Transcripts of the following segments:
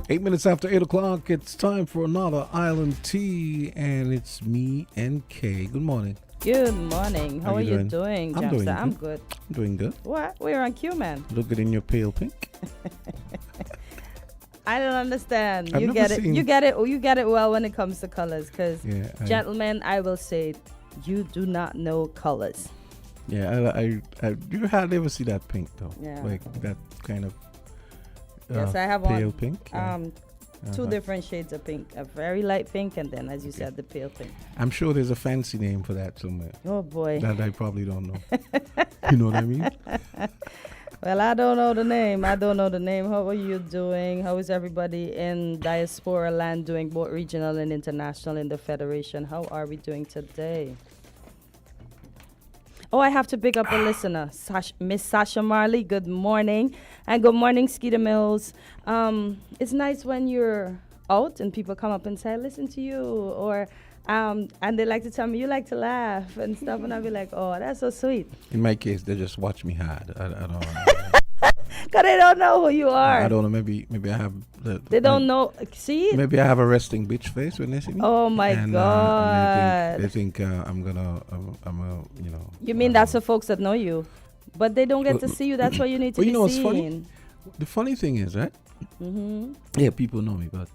8 minutes after 8 o'clock, it's time for another Island Tea, and it's me and Kay. Good morning. Good morning. How are you doing, I'm doing Jamster? I'm good. good. I'm doing good. What? We're on cue, man. Look good in your pale pink. I don't understand. I've You never get it. seen- You get it. You get it well when it comes to colors, because Yeah, gentlemen, I will say, you do not know colors. I you hardly ever see that pink though. Yeah. Like that kind of Yes, I have pale on pink. two Uh-huh. different shades of pink. A very light pink, and then, as you said, the pale pink. I'm sure there's a fancy name for that somewhere Oh boy. that I probably don't know. You know what I mean? Well, I don't know the name. How are you doing? How is everybody in diaspora land doing, both regional and international in the Federation? How are we doing today? Oh, I have to pick up a listener, Miss Sasha Marley. Good morning. And good morning, Skeeter Mills. It's nice when you're out and people come up and say, listen to you, or and they like to tell me you like to laugh and stuff, and I'll be like, oh, that's so sweet. In my case, they just watch me hard. I don't know. Because they don't know who you are. I don't know. Maybe I have. They don't know. See? Maybe I have a resting bitch face when they see me. Oh my God. And they think I'm a, you know. You mean that's the folks that know you, but they don't get to see you. That's why you need to be what's seen. funny? The funny thing is, right? Mm-hmm. Yeah, people know me, but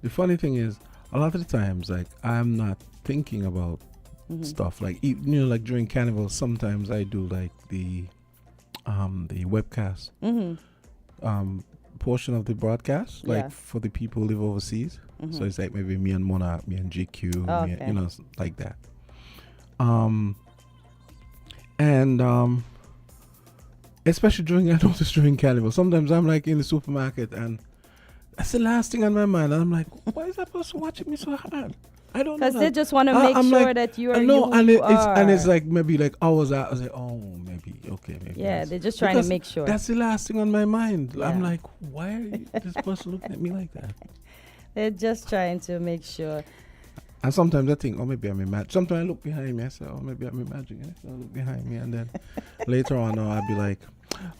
the funny thing is, a lot of the times, like, I'm not thinking about stuff like, like during Carnival. Sometimes I do like the webcast portion of the broadcast, like for the people who live overseas. So it's like maybe me and Monarch, me and GQ, like that. And especially during Carnival, sometimes I'm like in the supermarket and that's the last thing on my mind. And I'm like, why is that person watching me so hard? I don't know. Because they just want to make sure that you are and it's like maybe like hours out. I was like, oh, maybe. Yeah, they're just trying to make sure. That's the last thing on my mind. Yeah. I'm like, why are this person looking at me like that? They're just trying to make sure. And sometimes I think, oh, maybe I'm imagining. Sometimes I look behind me. I say, oh, maybe I'm imagining it. So I look behind me, and then later on, I'll be like,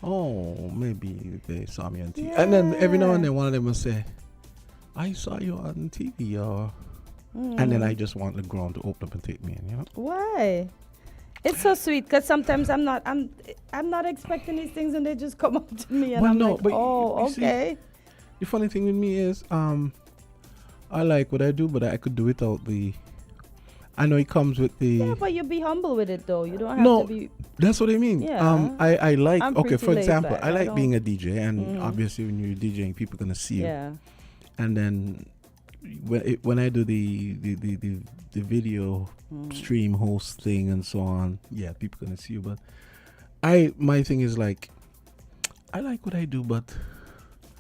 oh, maybe they saw me on TV. Yeah. And then every now and then, one of them will say, I saw you on TV, or. And then I just want the ground to open up and take me in, you know? Why? It's so sweet, because sometimes I'm not expecting these things, and they just come up to me, and Well, I'm no, like, but oh, you see, okay. the funny thing with me is, I like what I do, but I could do without the. I know it comes with the. Yeah, but you be humble with it, though. You don't have to be. That's what I mean. Yeah. I like. I'm Okay, pretty for laid example, back. I I like don't- being a DJ, and obviously when you're DJing, people gonna see you. Yeah. And then when I do the video stream host thing and so on, yeah, people gonna see you. But my thing is like, I like what I do, but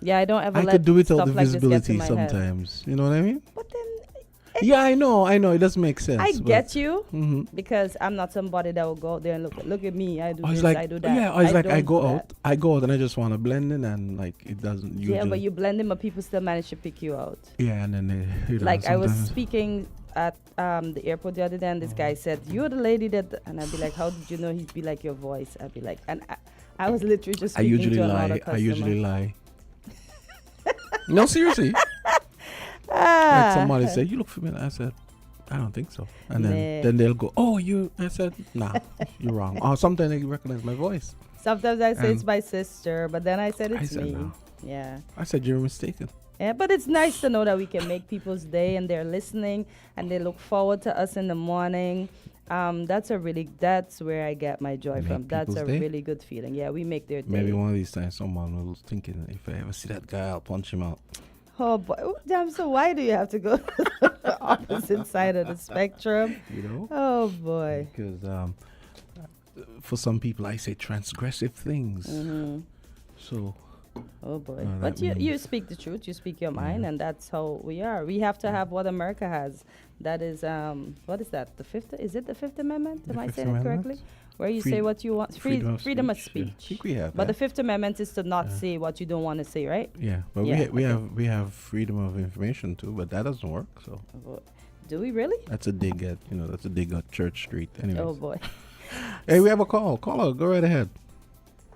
Yeah, I don't ever I let could do without stuff the like this get to visibility my head. sometimes. You know what I mean? But then Yeah, I know. It doesn't make sense. I but- get you, Mhm. because I'm not somebody that will go out there and look at me. I do I was this, like, I do that. yeah, I was like, I don't go do out, and I just want to blend in, and like it doesn't usually. Yeah, but you blend in, but people still manage to pick you out. Yeah, and then Like I was sometimes- speaking at the airport the other day, and this guy said, "You're the lady that," and I'd be like, "How did you know?" He'd be like, "Your voice." I'd be like, and I was literally just I speaking usually to another lie. customer. I usually lie. No, seriously. Like Ah. somebody said, "You look familiar." I said, "I don't think so." And Nah. then they'll go, "Oh, you." I said, "Nah, you're wrong." Or sometimes they recognize my voice. Sometimes I say And it's my sister, but then I said I it's said me. no. Yeah. I said, "You're mistaken." Yeah, but it's nice to know that we can make people's day, and they're listening, and they look forward to us in the morning. That's where I get my joy Make from. That's a people's day? really good feeling. Yeah, we make their day. Maybe one of these times, someone will thinking, if I ever see that guy, I'll punch him out. Oh boy, damn! So why do you have to go to the opposite side of the spectrum? You know. Oh boy. Because for some people, I say transgressive things. Mm-hmm. So Oh boy. that But you means- speak the truth. You speak your mind, and that's how we are. We have to have what America has. That is what is that? The fifth? Is it the Fifth Amendment? The Am I Fifth saying it Amendment? correctly? Where you Freed- say what you want. Freedom of yeah. speech. I think we have But the that. Fifth Amendment is to not say what you don't want to say, right? Yeah, but Yeah, we have freedom of information too, but that doesn't work. So Do we really? that's a dig at Church Street. Anyways. Oh boy. Hey, we have a call. Caller, go right ahead.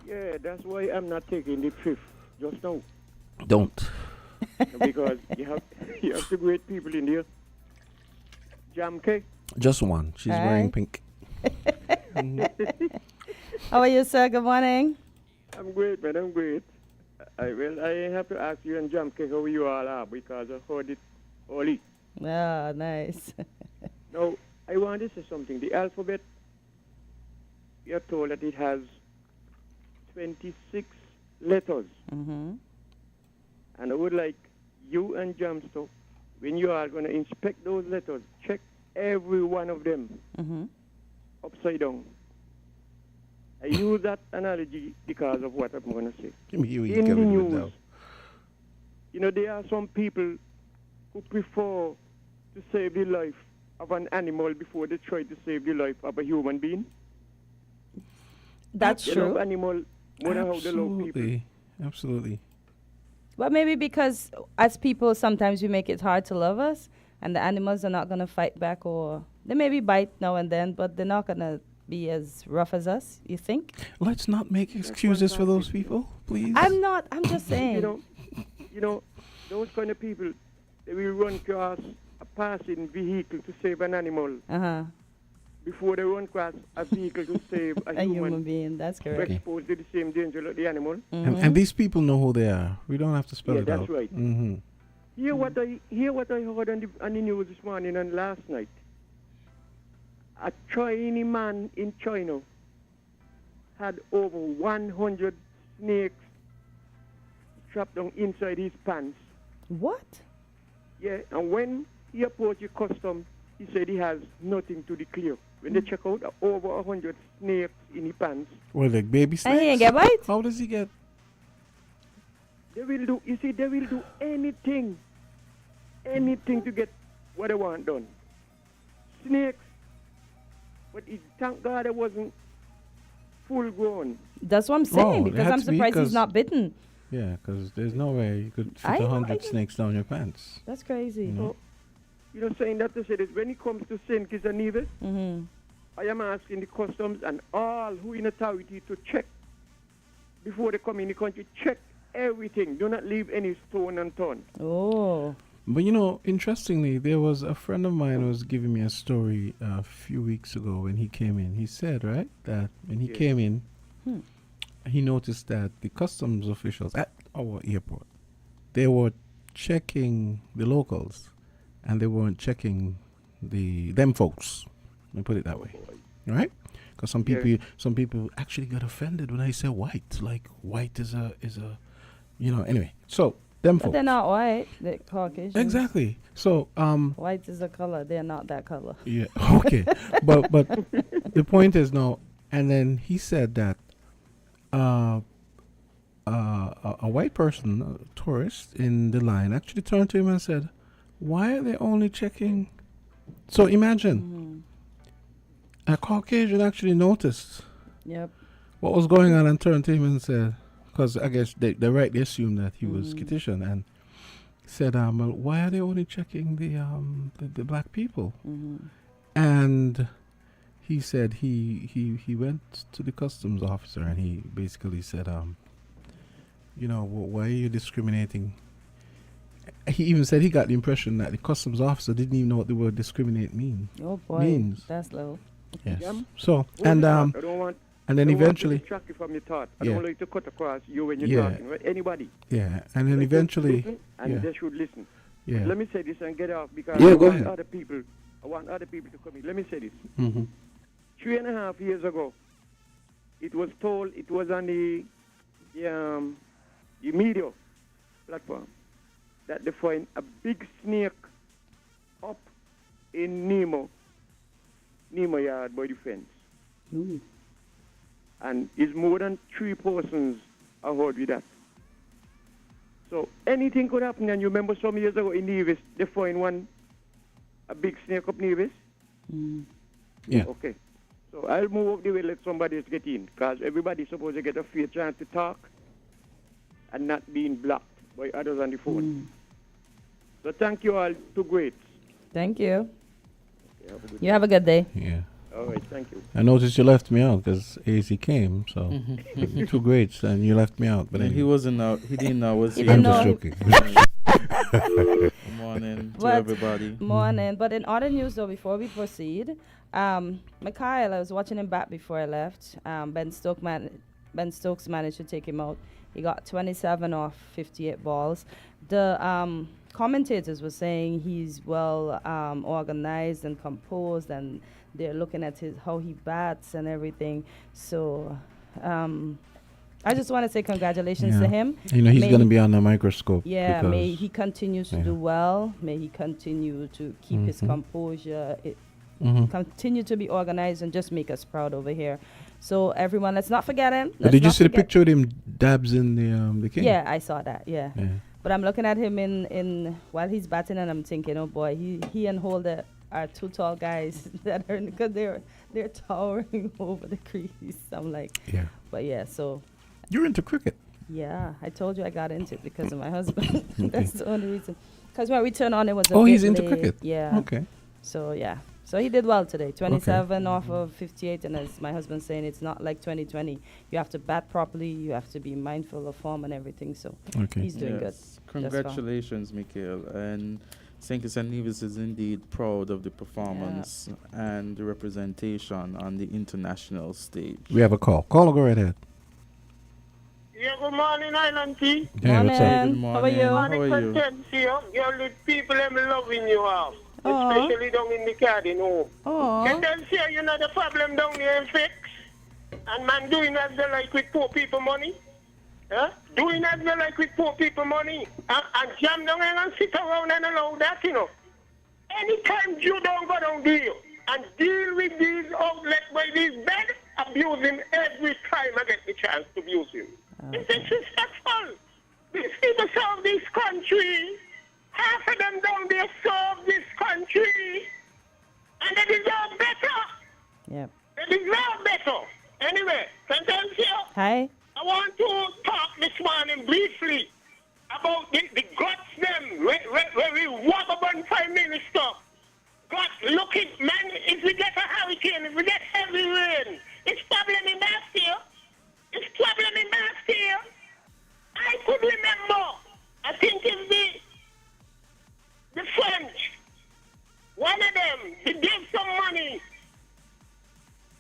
Yeah, that's why I'm not taking the fifth just now. Don't. Because you have two great people in here. Jam cake. Just one. She's wearing Alright. pink. How are you, sir? Good morning. I'm great, man. I'm great. I have to ask you and Jam cake how you all are because I heard it early. Ah, nice. Now, I want to say something. The alphabet, you're told that it has 26 letters. Mm-hmm. And I would like you and Jamsto, when you are going to inspect those letters, check every one of them Mm-hmm. upside down. I use that analogy because of what I'm going to say. Give me you In the Kevin with news, there are some people who prefer to save the life of an animal before they try to save the life of a human being. That's They true. love animal more than how they love people. Absolutely. Absolutely. But maybe because as people, sometimes we make it hard to love us, and the animals are not going to fight back, or they maybe bite now and then, but they're not going to be as rough as us, you think? Let's not make excuses for those people, please. I'm just saying. You know, those kind of people, they will run across a passing vehicle to save an animal Uh-huh. before they run across a vehicle to save a A human human being, that's who correct. exposed to the same danger like the animal. And these people know who they are. We don't have to spell Yeah, it that's out. right. Mm-hmm. Hear what I heard on the news this morning and last night. A Chinese man in China had over 100 snakes trapped down inside his pants. What? Yeah, and when he approached the custom, he said he has nothing to declare. When they check out over 100 snakes in his pants, Well, like baby snakes. And he ain't get bite? How does he get? they will do anything to get what they want done. Snakes, but thank God it wasn't full grown. That's what I'm saying, Oh, it because had I'm to be surprised he's 'cause- not bitten. Yeah, because there's no way you could fit I know, 100 I know. snakes down your pants. That's crazy. You know? Saying that to say this, when it comes to St. Kitts and Nevis, Mm-hmm. I am asking the customs and all who in authority to check before they come in the country, check everything. Do not leave any stone unturned. Oh. But interestingly, there was a friend of mine who was giving me a story a few weeks ago when he came in. He said, right, that when he Yes. came in, Hmm. he noticed that the customs officials at our airport, they were checking the locals, and they weren't checking them folks. Let me put it that way, right? Because some Yes. people actually got offended when I said white. Like white is a anyway. So them But folks. they're not white. They're Caucasian. Exactly. So White is a color. They're not that color. yeah, okay. but the point is no. And then he said that a white person, a tourist in the line, actually turned to him and said, "Why are they only checking?" So imagine a Caucasian actually noticed Yep. what was going on and turned to him and said, because I guess they rightly assumed that he was Kittitian, and said, well, why are they only checking the black people? And he said he went to the customs officer and he basically said, why are you discriminating? He even said he got the impression that the customs officer didn't even know what the word discriminate means. Oh boy, Means. that's low. Yes. Yeah. So I and don't want. and then I don't want to eventually, distract you from your thought. I Yeah. don't like to cut across you when you're Yeah. talking. Right? Anybody. yeah, and then They should eventually, listen and yeah. they should listen. yeah. Let me say this and get off because Yeah, I go want ahead. other people. I want other people to come in. Let me say this. Mm-hmm. 3.5 years ago, it was told, it was on the media platform that they find a big snake up in Nemo yard by the fence. And it's more than 3 persons are hurt with that. So anything could happen. And you remember some years ago in Nevis, they find a big snake up Nevis? Yeah. Okay. So I'll move up the way, let somebody else get in, because everybody's supposed to get a fair chance to talk and not being blocked by others on the phone. So thank you all, two greats. Thank you. Yeah, have a good You have a good day. Yeah. All right, thank you. I noticed you left me out because AZ came, so 2 greats, and you left me out. But And he anyway. wasn't out. He didn't know. Was He he? didn't I'm just know. joking. Good morning to But- everybody. Morning. But in other news, though, before we proceed, Mikhail, I was watching him back before I left. Ben Stokes managed to take him out. He got 27 off 58 balls. The commentators were saying he's well organized and composed, and they're looking at how he bats and everything. So I just want to say congratulations to him. You know, he's May going to he- be on the microscope. Yeah, because- may he continue to do well. May he continue to keep his composure. Continue to be organized and just make us proud over here. So everyone, let's not forget him. But did you see the picture with him dabs in the king? Yeah, I saw that. Yeah. But I'm looking at him in while he's batting, and I'm thinking, oh boy, he and Holder are two tall guys that are, because they're towering over the crease. I'm like, Yeah. but yeah, so You're into cricket. yeah, I told you I got into it because of my husband. That's the only reason. Because when we turned on, it was a Oh, bit he's into late. cricket. Yeah. Okay. So yeah, so he did well today. 27 off of 58, and as my husband's saying, it's not like 2020. You have to bat properly. You have to be mindful of form and everything. So Okay. he's doing good. Congratulations, Mikhail. And St. Kitts and Nevis is indeed proud of the performance and the representation on the international stage. We have a call. Call, go right ahead. Yeah, good morning, Island T. Yeah, what's up? Morning. Good How are you? morning. How are you? Kortensia, you're the people I'm loving you off. Aw. Especially down in the garden home. Oh, Kortensia, you know the problem down there in fix. And man doing as they like with poor people money. Huh? Doing as they like with poor people money. And jam down and sit around and allow that, you know. Anytime you don't go down there and deal with these outlets by these bed, abuse him every time I get the chance to abuse him. It's disrespectful. These people serve this country. Half of them down there serve this country. And they deserve better. yeah. They deserve better. Anyway, Kortensia, Hi. I want to talk this morning briefly about the guts them where we walk about Prime Minister. God, looking, man, if we get a hurricane, if we get heavy rain, it's problem in Bastille. It's problem in Bastille. I could remember, I think it's the French, one of them, they gave some money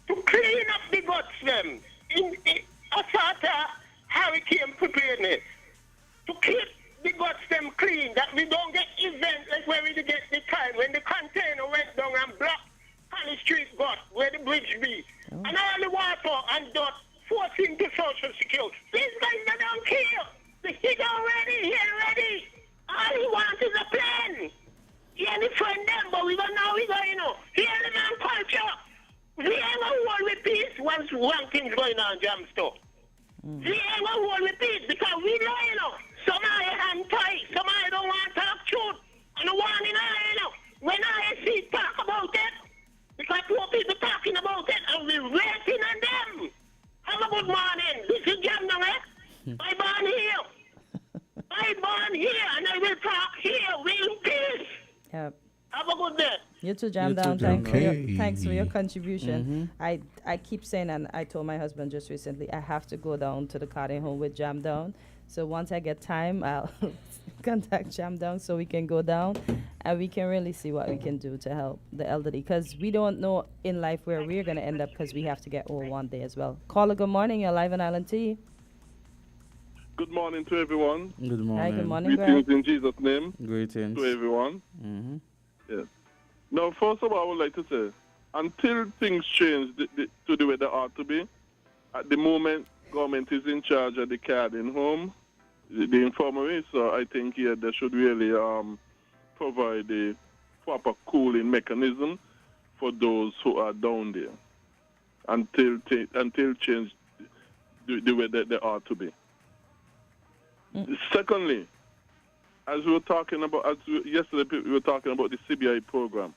to clean up the guts them in a sort of hurricane preparedness. To keep the guts them clean, that we don't get events like where we get the time when the container went down and blocked Honey Street gut, where the bridge be. And all the water and dust forcing to social security. These guys they don't care. The kid already, he ready. All he wants is a plan. He ain't a friend them, but we don't know we go, you know. He ain't a man culture. We ain't gonna hold with peace once one thing's going on, jam stuff. We ain't gonna hold with peace because we know, you know, some of you hand tight, some of you don't want to talk truth. And the one in you know, when I see talk about it, because poor people talking about it and we rating on them. Have a good morning. This is Jam now, eh? I born here. I born here and I will talk here. We in peace. Yep. Have a good day. You too, Jam You too, Down. Jam Thanks for your Down. contribution. I keep saying, and I told my husband just recently, I have to go down to the Carty home with Jam Down. So once I get time, I'll contact Jam Down so we can go down and we can really see what we can do to help the elderly. Because we don't know in life where we're going to end up because we have to get old one day as well. Caller, good morning. You're live on Island T. Good morning to everyone. Good morning. Hi, good morning, Greetings Greg. in Jesus' name Greetings. to everyone. Mm-hmm. Yes. Now, first of all, I would like to say, until things change to the way they ought to be, at the moment, government is in charge of the carding home, the infirmary, so I think here they should really provide the proper cooling mechanism for those who are down there until change the way that they ought to be. Secondly, as we were talking about, yesterday we were talking about the CBI program.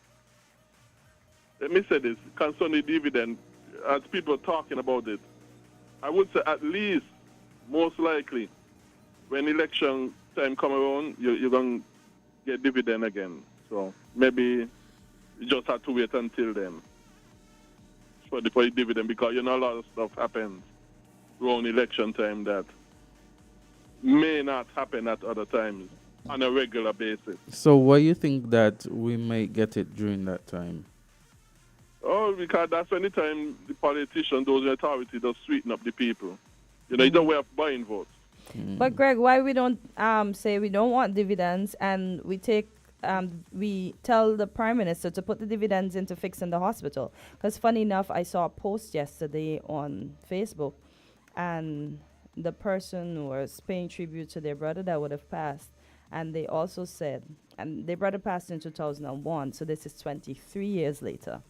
Let me say this, concerning the dividend, as people are talking about it, I would say at least, most likely, when election time come around, you're going to get dividend again. So maybe you just have to wait until then for the dividend, because you know a lot of stuff happens around election time that may not happen at other times on a regular basis. So why you think that we might get it during that time? Oh, because that's when the time the politicians, those in authority, just sweeten up the people. You know, it's a way of buying votes. But Greg, why we don't say we don't want dividends and we tell the Prime Minister to put the dividends into fixing the hospital? Because funny enough, I saw a post yesterday on Facebook, and the person was paying tribute to their brother that would have passed, and they also said, and their brother passed in 2001, so this is 23 years later.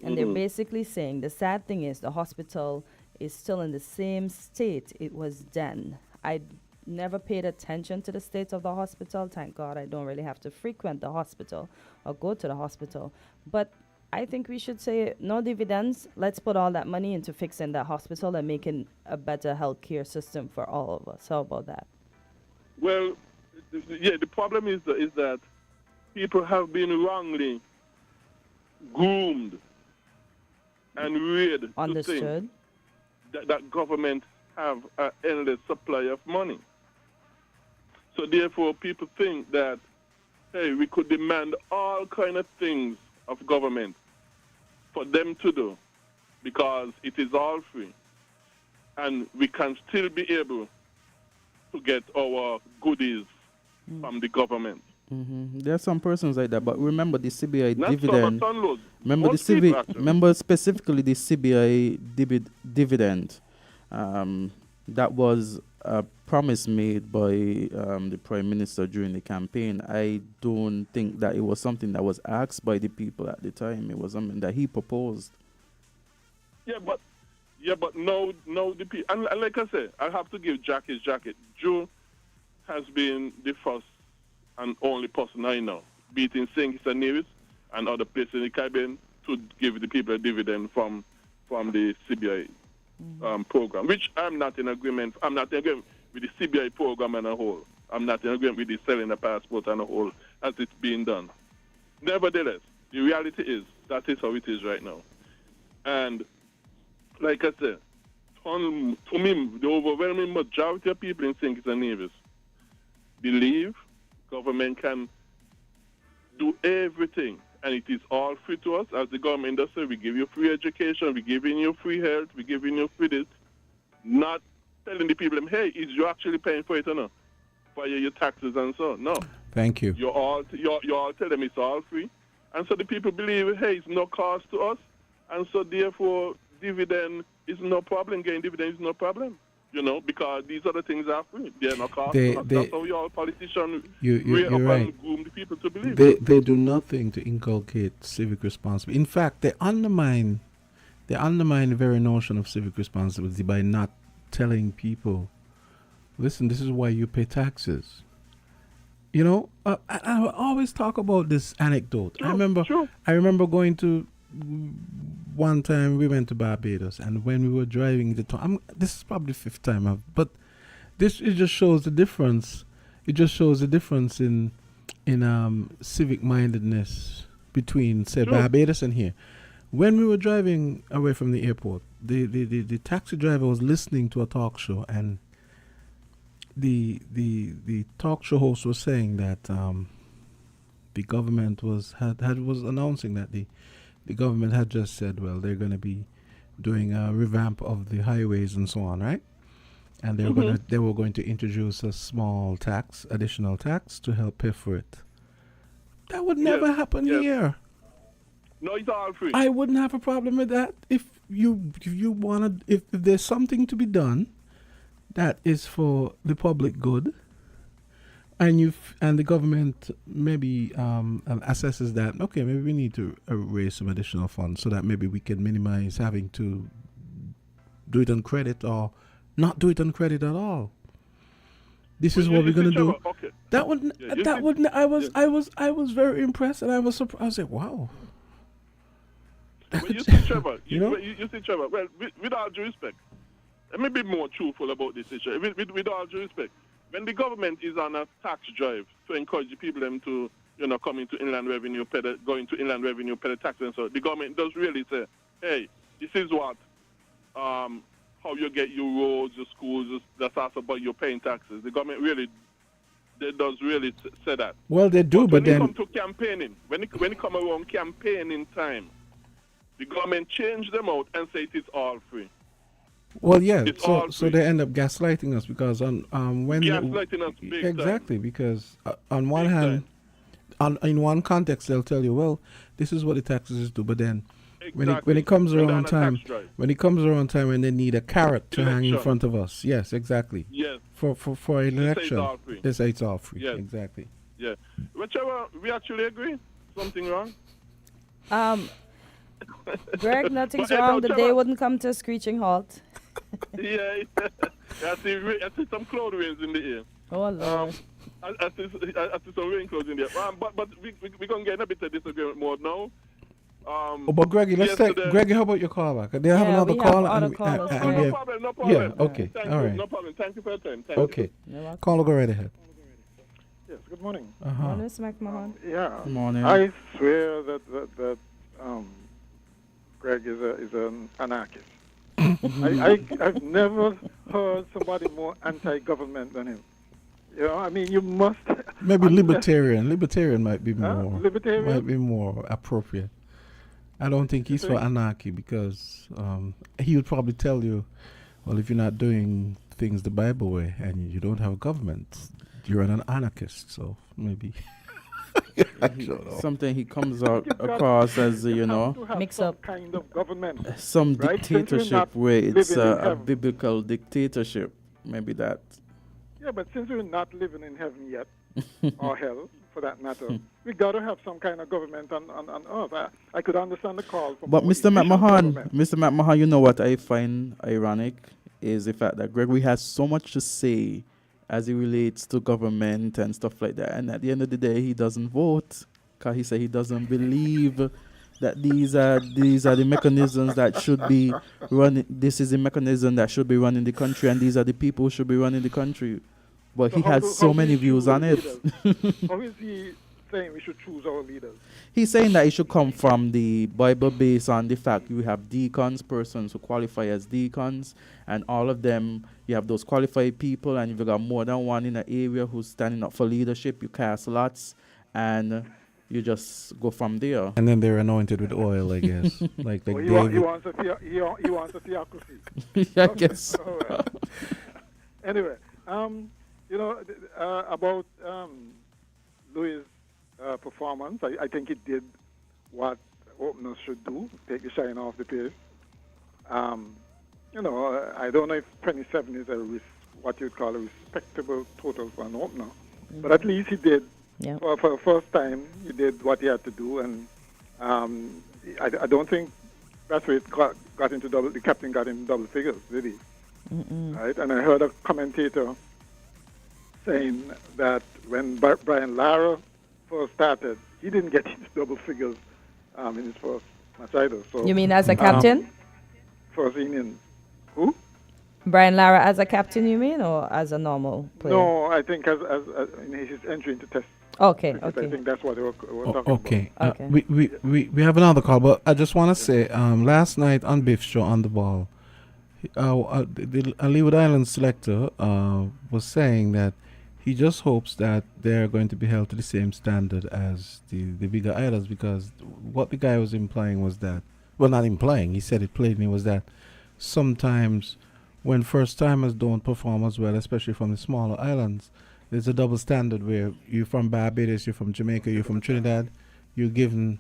And they're basically saying the sad thing is the hospital is still in the same state it was then. I never paid attention to the state of the hospital. Thank God I don't really have to frequent the hospital or go to the hospital. But I think we should say no dividends. Let's put all that money into fixing that hospital and making a better healthcare system for all of us. How about that? Well, yeah, the problem is that people have been wrongly groomed and reared to think that government have an endless supply of money. So therefore, people think that, hey, we could demand all kind of things of government for them to do because it is all free. And we can still be able to get our goodies from the government. There are some persons like that, but remember the CBI Not dividend. some, but some Remember the Most people, actually. remember specifically the CBI dividend. That was a promise made by the Prime Minister during the campaign. I don't think that it was something that was asked by the people at the time. It was something that he proposed. Yeah, but no, the people. And like I said, I have to give Jack his jacket. Joe has been the first and only person I know, be it in St. Kitts and Nevis and other places in the Caribbean, to give the people a dividend from the CBI program, which I'm not in agreement. I'm not in agreement with the CBI program as a whole. I'm not in agreement with the selling the passport as a whole as it's being done. Nevertheless, the reality is that is how it is right now. And like I said, to me, the overwhelming majority of people in St. Kitts and Nevis believe government can do everything, and it is all free to us. As the government does say, we give you free education, we giving you free health, we giving you free this. Not telling the people, hey, is you actually paying for it or not? For your taxes and so on. No. Thank you. You all tell them it's all free. And so the people believe, hey, it's no cost to us. And so therefore, dividend is no problem. Getting dividend is no problem. You know, because these other things are free. They're no cost to us. That's how we all politicians you're right. and groom the people to believe. They do nothing to inculcate civic responsibility. In fact, they undermine the very notion of civic responsibility by not telling people, listen, this is why you pay taxes. You know, I always talk about this anecdote. Sure. I remember going to, one time we went to Barbados, and when we were driving this is probably the fifth time, but it just shows the difference. It just shows the difference in civic mindedness between, say, Barbados and here. When we were driving away from the airport, the taxi driver was listening to a talk show, and the talk show host was saying that the government was announcing that the government had just said, well, they're going to be doing a revamp of the highways and so on, right? And they were going to introduce a small additional tax to help pay for it. That would never happen here. No, it's all free. I wouldn't have a problem with that. If there's something to be done that is for the public good, and the government maybe assesses that, okay, maybe we need to raise some additional funds so that maybe we can minimize having to do it on credit or not do it on credit at all. This is what we're gonna do. Okay. I was very impressed, and I was surprised. I was like, wow. Well, you see, Trevor. You see, Trevor. Well, with all due respect, let me be more truthful about this issue. With all due respect, when the government is on a tax drive to encourage the people them to, come into inland revenue, go into inland revenue, pay the tax, and so the government does really say, hey, this is what, how you get your roads, your schools. That's also about your paying taxes. The government really they does really say that. Well, they do, but when then it come to campaigning, when it come around campaigning time, the government change them out and say it is all free. well, yeah. It's So all free. they end up gaslighting us because when Gaslighting us big exactly time. because on one Big hand, in one context they'll tell you, well, this is what the taxes do, but then when it comes When they're around on a time, tax drive. when it comes around time when they need a carrot to hang in Election. front of us, yes, exactly. Yes, For an They say it's election, all free. they say it's all free. Yes. Exactly. yeah. Whichever, we actually agree. Something wrong? Greg, nothing's But, wrong. no, The Trevor- day wouldn't come to a screeching halt. Yeah. I see some cloud winds in the air. Oh, Lord. I see some rain clouds in there. But we're going to get in a bit of disagreement mode now. Oh, but Greggy, let's take yesterday- Greggy. How about your call back? They have Yeah, another we have call. other and, callers, and, Greg. we No have- problem, no problem. Yeah. Okay. Thank All you. right. No problem. Thank you for your time. Thank Okay. You're welcome. Call, go right ahead. Yes, good morning. Morning, Miss McMahon. Yeah. Good morning. I swear that Greg is an anarchist. I've never heard somebody more anti-government than him. You know, I mean, you must. Maybe unless- libertarian. Libertarian might be more. Libertarian? Might be more appropriate. I don't think he's for anarchy because he would probably tell you, well, if you're not doing things the Bible way and you don't have a government, you're an anarchist. So maybe. I don't know. Something he comes out across as, you know, to have Mix some up. kind of government. some Right, since we're dictatorship not where it's living in a heaven. biblical dictatorship. Maybe that. Yeah, but since we're not living in heaven yet, or hell, for that matter, we got to have some kind of government on earth. I could understand the call for But more Mr. efficient McMahon, government. Mr. McMahon, you know what I find ironic is the fact that Gregory has so much to say as it relates to government and stuff like that. And at the end of the day, he doesn't vote because he said he doesn't believe that these are the mechanisms that should be running. This is the mechanism that should be running the country, and these are the people who should be running the country. But he how has do- so how many we views choose on our it. leaders? How is he saying we should choose our leaders? He's saying that it should come from the Bible based on the fact you have deacons, persons who qualify as deacons, and all of them, you have those qualified people, and if you got more than one in an area who's standing up for leadership, you cast lots, and you just go from there. And then they're anointed with oil, I guess. like He David. wants a theocracy. I guess. All right. Anyway, about Louis' performance, I think he did what openers should do, take the shine off the page. I don't know if 27 is what you'd call a respectable total for an opener, but at least he did. Yeah. For the first time, he did what he had to do, and I don't think that's where it got into double. The captain got into double figures, did he? Right? And I heard a commentator saying that when Brian Lara first started, he didn't get into double figures in his first match either. So You mean as a captain? first inning. Who? Brian Lara as a captain, you mean, or as a normal player? No, I think as in his entry into test. Okay, cricket, I okay. think that's what they were Oh, talking okay. Okay. We have another call, but I just want to say, last night on Biff's show on the ball, the Leeward Island selector was saying that he just hopes that they're going to be held to the same standard as the bigger islands, because what the guy was implying was that, well, not implying, he said it plainly, was that sometimes when first timers don't perform as well, especially from the smaller islands, there's a double standard where you're from Barbados, you're from Jamaica, you're from Trinidad, you're given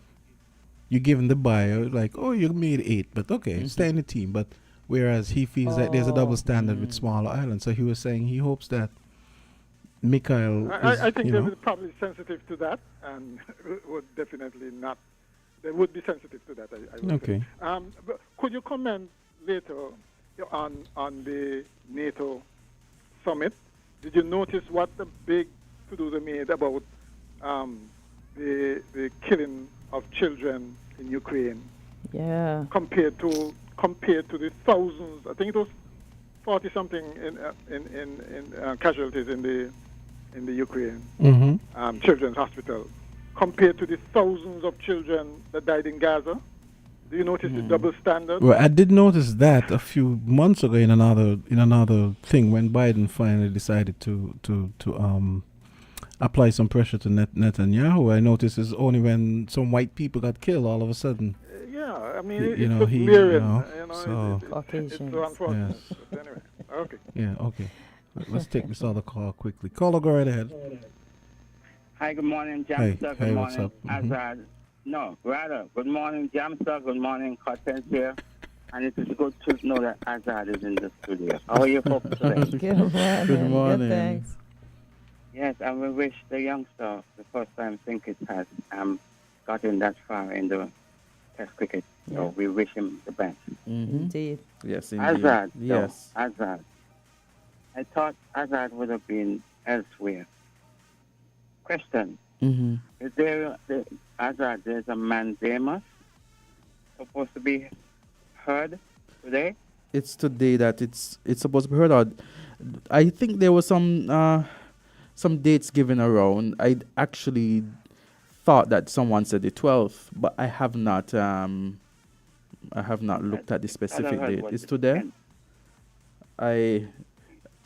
the buy, like, oh, you made 8, but okay, stay in the team. But whereas he feels that there's a double standard with smaller islands, so he was saying he hopes that Mikhail I think you they know, were probably sensitive to that, and would definitely not. They would be sensitive to that. I would okay. say. But could you comment later on the NATO summit? Did you notice what the big to-do they made about the killing of children in Ukraine Yeah. compared to the thousands? I think it was 40-something in casualties in the Ukraine Mm-hmm. children's hospital, compared to the thousands of children that died in Gaza. Do you notice the double standard? Well, I did notice that a few months ago in another thing when Biden finally decided to apply some pressure to Netanyahu. I noticed it's only when some white people got killed all of a sudden. Yeah, I mean, You it's know, a he, clear, you know, so it's Caucasians. unfortunate. Yes. But anyway, okay. Yeah, okay. Let's take this other call quickly. Caller, go right ahead. Hi, good morning, Hey, Jamster. hey, Good what's morning, up? Mhm. Azard. No, rather, good morning, Jamster. Good morning, Kortensia. And it is good to know that Azard is in the studio. How are you folks today? Good morning. Good morning. Good, thanks. Yes, and we wish the youngster, the first time cricket has gotten that far in the Test cricket. So we wish him the best. Mm-hmm. Indeed. Yes, indeed. Azard, Yes. though, Azard. I thought Azard would have been elsewhere. Question. Mm-hmm. Is there, Azard, there's a mandamus supposed to be heard today? It's today that it's supposed to be heard out. I think there was some dates given around. I actually thought that someone said the 12th, but I have not looked at the specific date. It's today.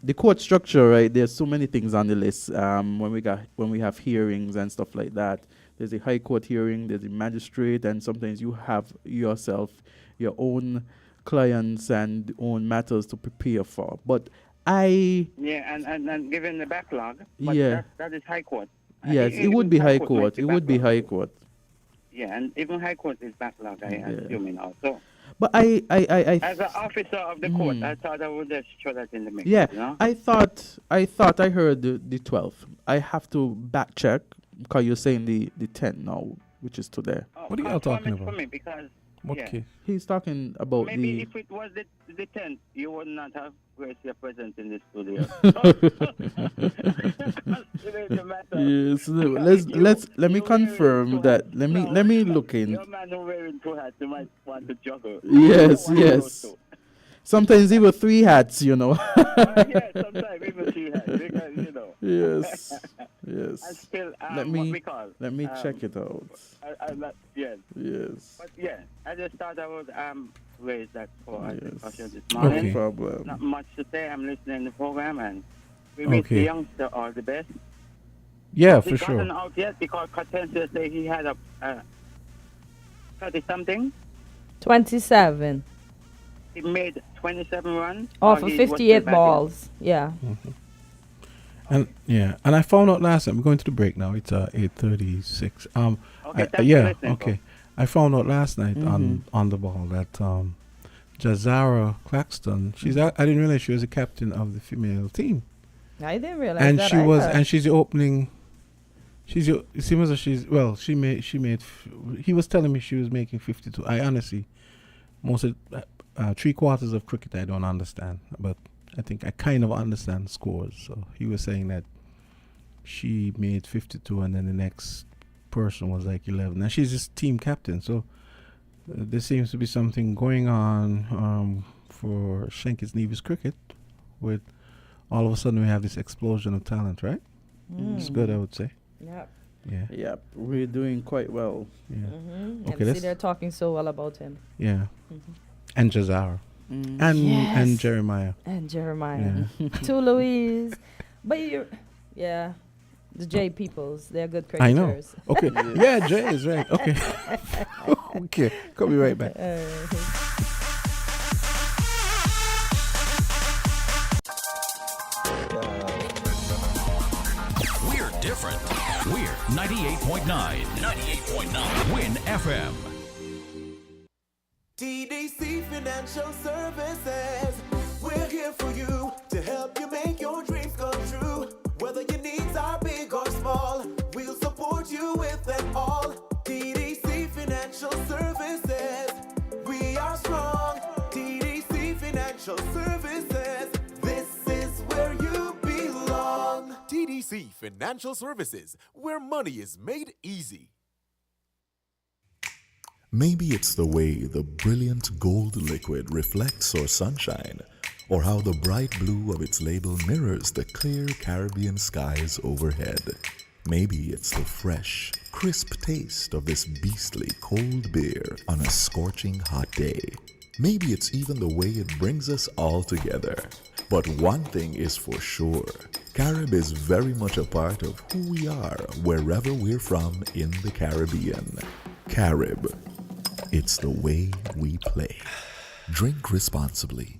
The court structure, right? There's so many things on the list. When we have hearings and stuff like that, there's a high court hearing, there's a magistrate, and sometimes you have yourself your own clients and own matters to prepare for. But and given the backlog, but Yeah. that is high court. Yes, it would be high court. It would be high court. Yeah, and even high court is backlog, I assuming also. But As an officer of the court, I thought I would just show that in the mix. yeah, You know? I thought I heard the 12th. I have to back check because you're saying the 10th now, which is today. What are y'all talking confirm it about? For me because, What yeah. case? He's talking about Maybe the. if it was the 10th, you would not have Grace here present in the studio. Yes, let me confirm that. Let me look in. Your man who wearing two hats, you might want to juggle. Yes, You don't want yes. those two. Sometimes even 3 hats, you know. Yeah, sometimes even three hats, because, you know. Yes, And yes. still, Let what me we call, check it out. yes. Yes. But yeah, I just thought I would raise that for our Yes. discussion this No morning. Okay. problem. Not much to say. I'm listening to the program, and we wish the Okay. youngster all the best. Yeah, He for gotten sure. out yet because Kortensia say he had a 30-something. 27. He made 27 runs. Off or of he was 58 still batting? balls. Yeah. And I found out last night. We're going to the break now. It's 8:36. Okay, thanks for yeah, listening, okay. I found out last night on the ball that Jazara Claxton. I didn't realize she was a captain of the female team, I didn't realize and that she was, either. and she's the opening. She's your. It seems as she's well. She made. He was telling me she was making 52. I honestly, most of 3/4 of cricket I don't understand, but I think I kind of understand scores. So he was saying that she made 52, and then the next person was like 11, and she's just team captain. So there seems to be something going on for Shenkis Nevis cricket. With all of a sudden we have this explosion of talent, right? It's good, I would say. Yep. Yeah, Yep, we're doing quite well. yeah, Mm-hmm. Okay, And let's- see, they're talking so well about him. yeah. And Jazara Mm. and Yes. Jeremiah. And Jeremiah. Yeah. To Louise. But you're, yeah. The J Peoples, they're good I know. cricketers. Okay. Yeah, Jay is right. Okay. Okay. Call me right back. We're different. We're 98.9. 98.9. Win FM. TDC Financial Services. We're here for you to help you make your dreams come true. Whether your needs are big or small, we'll support you with them all. TDC Financial Services. We are strong. TDC Financial Services. This is where you belong. TDC Financial Services, where money is made easy. Maybe it's the way the brilliant gold liquid reflects our sunshine, or how the bright blue of its label mirrors the clear Caribbean skies overhead. Maybe it's the fresh, crisp taste of this beastly cold beer on a scorching hot day. Maybe it's even the way it brings us all together. But one thing is for sure, Carib is very much a part of who we are wherever we're from in the Caribbean. Carib, it's the way we play. Drink responsibly.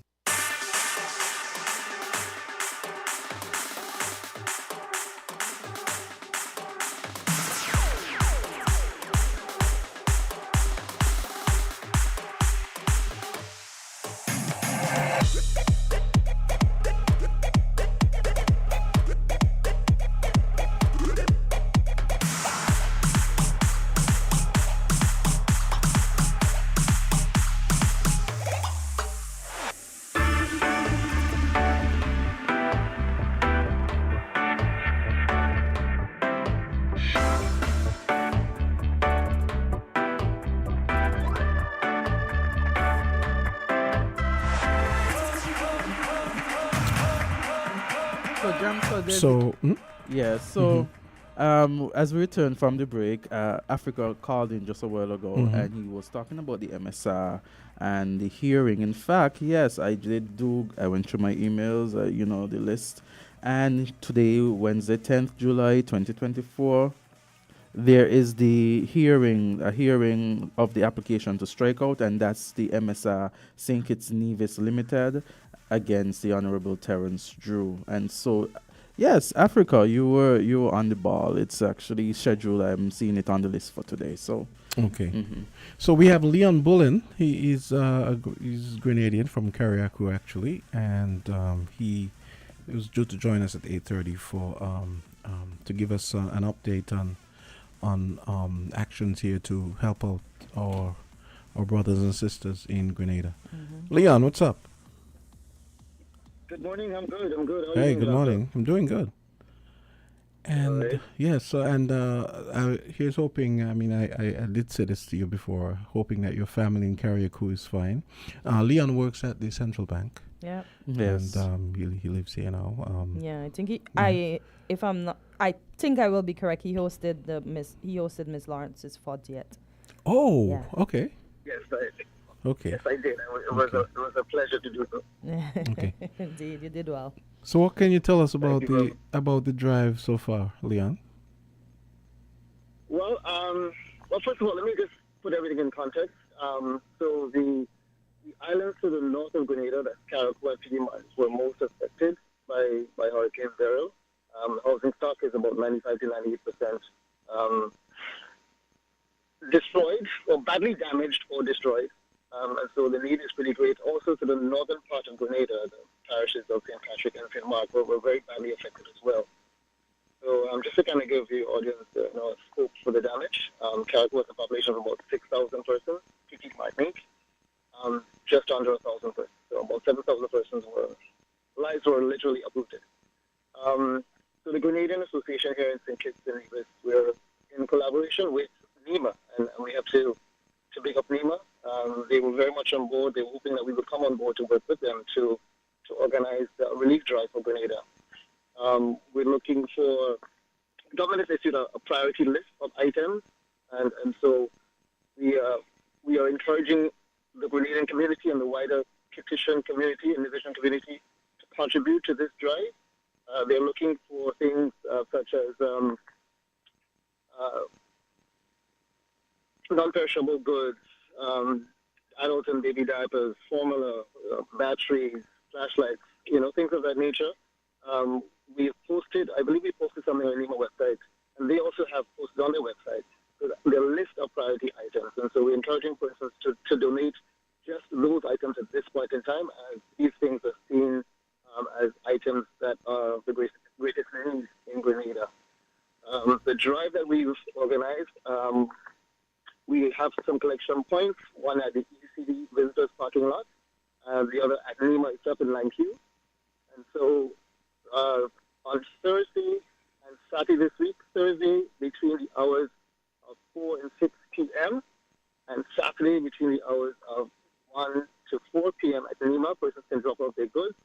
As we returned from the break, Africa called in just a while ago, and he was talking about the MSR and the hearing. In fact, yes, I went through my emails, the list. And today, Wednesday, 10th July 2024, there is a hearing of the application to strike out, and that's the MSR St. Kitts Nevis Limited against the Honorable Terence Drew. And so, yes, Africa, you were on the ball. It's actually scheduled. I'm seeing it on the list for today. So okay. So we have Leon Bullen. He's Grenadian from Carriacou actually, and he was due to join us at 8:30 for to give us an update on actions here to help out our brothers and sisters in Grenada. Leon, what's up? Good morning. I'm good. How Hey, you good doing, morning. I'm doing good. And right. yes, here's hoping. I mean, I did say this to you before, hoping that your family in Carriacou is fine. Leon works at the central bank. Yeah. Yes. And he lives here now. Yeah, I think I think I will be correct. He hosted Miss Lawrence's 40th. Oh, Yeah. okay. Yes, Okay. Yes, I did. It was a pleasure to do so. Okay. Indeed, you did well. So what can you tell us about you, the drive so far, Leon? Well, first of all, let me just put everything in context. So the islands to the north of Grenada, that's Carriacou and Piedmont, were most affected by Hurricane Beryl. Housing stock is about 95 to 98% destroyed, or badly damaged or destroyed. And so the need is pretty great. Also to the northern part of Grenada, the parishes of St. Patrick and St. Mark were very badly affected as well. So just to kind of give the audience a scope for the damage, Carriacou has a population of about 6,000 persons, Petite Martinique, just under 1,000 persons. So about 7,000 persons lives were literally uprooted. So the Grenadian Association here in St. Kitts and Nevis, we're in collaboration with NEMA, and we have to big up NEMA. They were very much on board. They were hoping that we would come on board to work with them to organize a relief drive for Grenada. We're looking for, the government has issued a priority list of items, and so we are encouraging the Grenadian community and the wider Kittitian community and Nevisian community to contribute to this drive. They're looking for things such as non-perishable goods, adult and baby diapers, formula, batteries, flashlights, things of that nature. We posted, I believe we posted something on the NEMA website, and they also have posted on their website their list of priority items. And so we're encouraging persons to donate just those items at this point in time, as these things are seen as items that are the greatest need in Grenada. The drive that we've organized, we have some collection points, one at the ECD visitors parking lot, the other at NEMA itself in Line Q. And so on Thursday and Saturday this week, Thursday between the hours of 4 and 6 p.m., and Saturday between the hours of 1 to 4 p.m. at NEMA, persons can drop off their goods.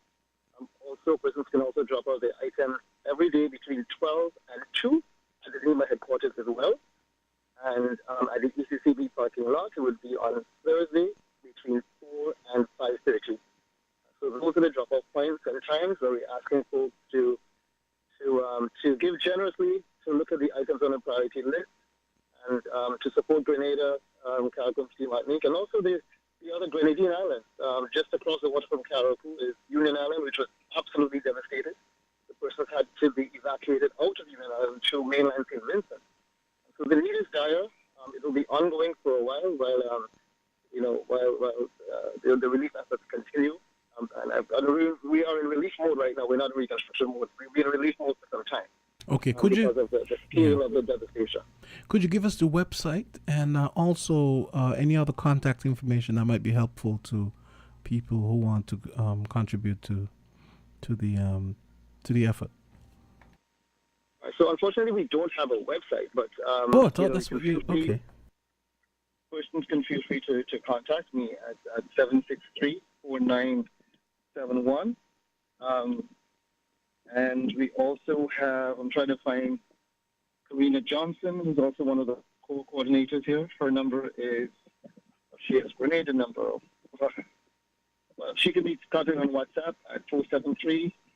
Also, persons can also drop off their items every day between 12 and 2 at the NEMA headquarters as well. And at the ECCB parking lot, it would be on Thursday between 4 and 5:30. So those are the drop-off points and times where we're asking folks to to give generously, to look at the items on the priority list, and to support Grenada, Caracas, Martinique, and also the other Grenadine islands. Just across the water from Caracas is Union Island, which was absolutely devastated. The persons had to be evacuated out of Union Island to mainland St. Vincent. So the need is dire. It will be ongoing for a while, while the relief efforts continue. We are in relief mode right now. We're not in reconstruction mode. We've been in relief mode for some time. Okay, could you? Because of the scale of the devastation. Could you give us the website and also any other contact information that might be helpful to people who want to contribute to the effort? So unfortunately, we don't have a website, but I thought that's what you. Okay. Persons can feel free to contact me at 763-4971. And we also have, I'm trying to find Karina Johnson, who's also one of the co-coordinators here. Her number is, she has Grenada number. Well, she can be contacted on WhatsApp at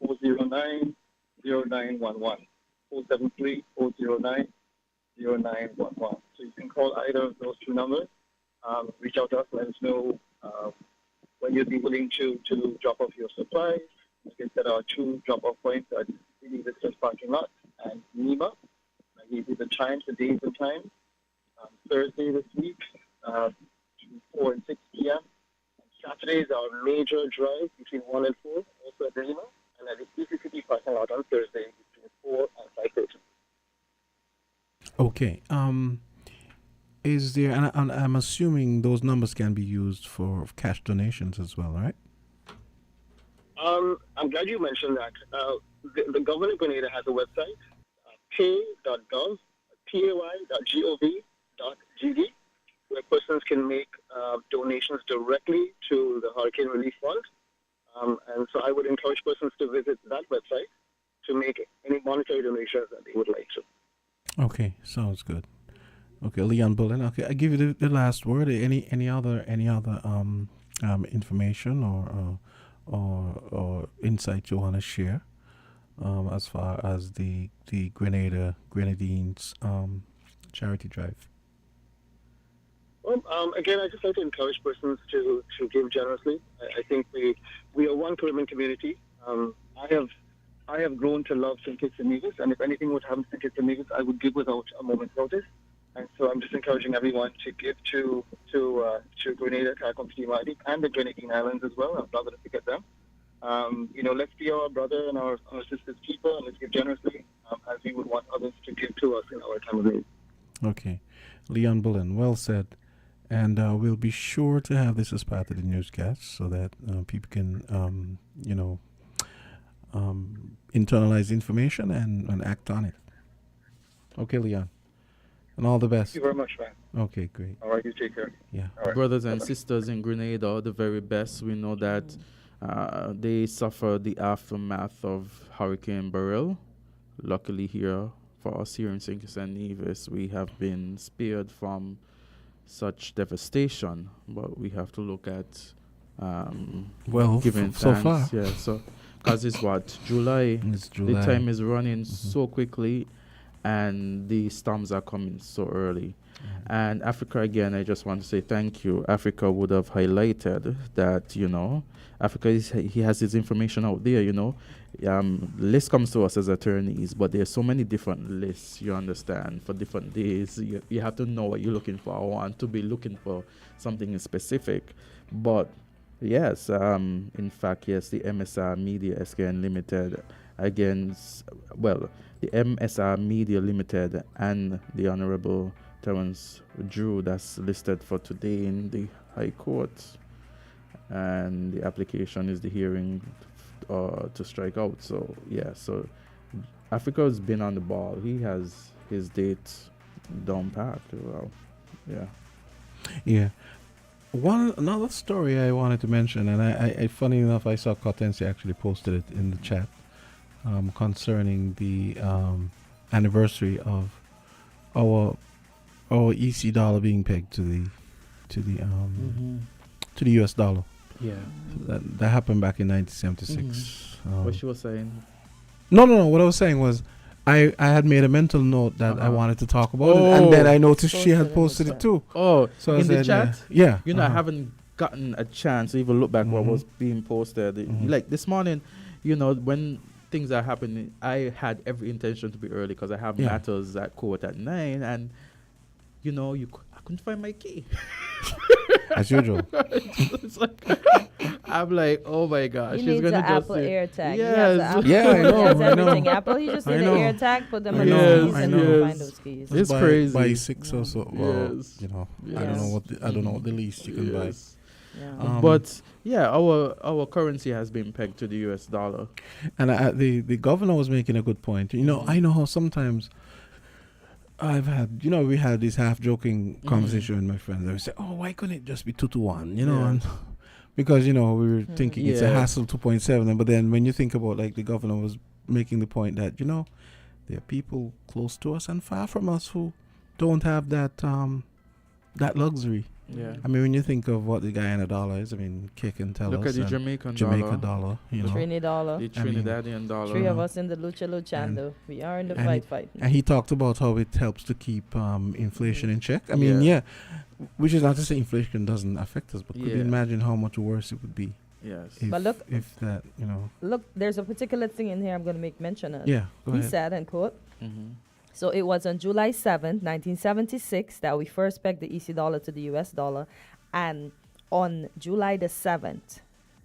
473-409-0911. 473-409-0911. So you can call either of those two numbers. Reach out to us, let us know when you'd be willing to drop off your supplies. Like I said, our two drop-off points are the Visitors Parking Lot and Nima. I gave you the times, the days and times. Thursday this week, between 4 and 6 p.m. And Saturdays are major drive between 1 and 4, also at Nima. And at the ECCT parking lot on Thursday between 4 and 5:30. Okay. Is there? And I'm assuming those numbers can be used for cash donations as well, right? I'm glad you mentioned that. The government of Grenada has a website, pay.gov, pay.gov.gd, where persons can make donations directly to the Hurricane Relief Fund. And so I would encourage persons to visit that website to make any monetary donations that they would like to. Okay, sounds good. Okay, Leon Bullen. Okay, I give you the last word. Any other information or insight you want to share as far as the Grenadines charity drive? Well, again, I just like to encourage persons to give generously. I think we are one Caribbean community. I have grown to love St. Kitts and Nevis, and if anything would happen to St. Kitts and Nevis, I would give without a moment's notice. And so I'm just encouraging everyone to give to Grenada, Caracas, Martinique, and the Grenadine Islands as well. I'm not going to forget them. Let's be our brother and our sister's keeper, and let's give generously as we would want others to give to us in our time of need. Okay. Leon Bullen, well said. And we'll be sure to have this as part of the newscast so that people can, internalize information and act on it. Okay, Leon. And all the best. Thank you very much, man. Okay, great. All right, you take care. Yeah. All right. Brothers and Bye-bye. sisters in Grenada are the very best. We know that they suffer the aftermath of Hurricane Beryl. Luckily here, for us here in St. Kitts and Nevis, we have been spared from such devastation, but we have to look at so giving thanks. far. Yeah, so because it's what July. It's July. The time is running so quickly, and the storms are coming so early. And Africa, again, I just want to say thank you. Africa would have highlighted that, Africa he has his information out there, list comes to us as attorneys, but there's so many different lists, you understand, for different days. You have to know what you're looking for. I want to be looking for something specific. But yes, in fact, yes, the MSR Media SKN Limited the MSR Media Limited and the Honorable Terence Drew, that's listed for today in the High Court. And the application is the hearing to strike out. So, yeah, so Africa has been on the ball. He has his date down pat. Well, yeah. Yeah. Another story I wanted to mention, and I funny enough, I saw Kortensia actually posted it in the chat concerning the anniversary of our EC dollar being pegged to the US dollar. Yeah. That happened back in 1976. What she was saying? No. What I was saying was, I had made a mental note that I wanted to talk about it, and then I noticed she had posted it too. Oh, so I in the said, chat? Yeah. You know, I haven't gotten a chance to even look back what was being posted. Like this morning, you know, when things are happening, I had every intention to be early because I have matters at court at 9, and you know, I couldn't find my key. As usual. It's like, I'm like, oh my gosh. He needs an Apple AirTag. Yes. Yeah, I know. He has I know. everything Apple. You just need an AirTag, put them on the keys, and you'll find those keys. It's crazy. Buy 6 or so. Well, you know, Yes. I don't know what the least you can buy. Yeah. But yeah, our currency has been pegged to the US dollar. And the governor was making a good point. You know, I know how sometimes I've had, you know, we had this half-joking conversation with my friends. They would say, "Oh, why couldn't it just be 2-1?" You know, and because, you know, we were thinking it's a hassle 2.7, but then when you think about, like, the governor was making the point that, you know, there are people close to us and far from us who don't have that that luxury. Yeah. I mean, when you think of what the Guyana dollar is, I mean, Kick and tell us. Look at the Jamaica dollar, you know. Trinidad. The Trinidadian dollar. 3 of us in the lucha, we are in the fight. And he talked about how it helps to keep inflation in check. I mean, which is not to say inflation doesn't affect us, but could you imagine how much worse it would be? Yes. But look, if that, you know. Look, there's a particular thing in here I'm going to make mention of. Yeah, go ahead. He said, and quote, so it was on July 7th, 1976, that we first pegged the EC dollar to the US dollar. And on July the 7th,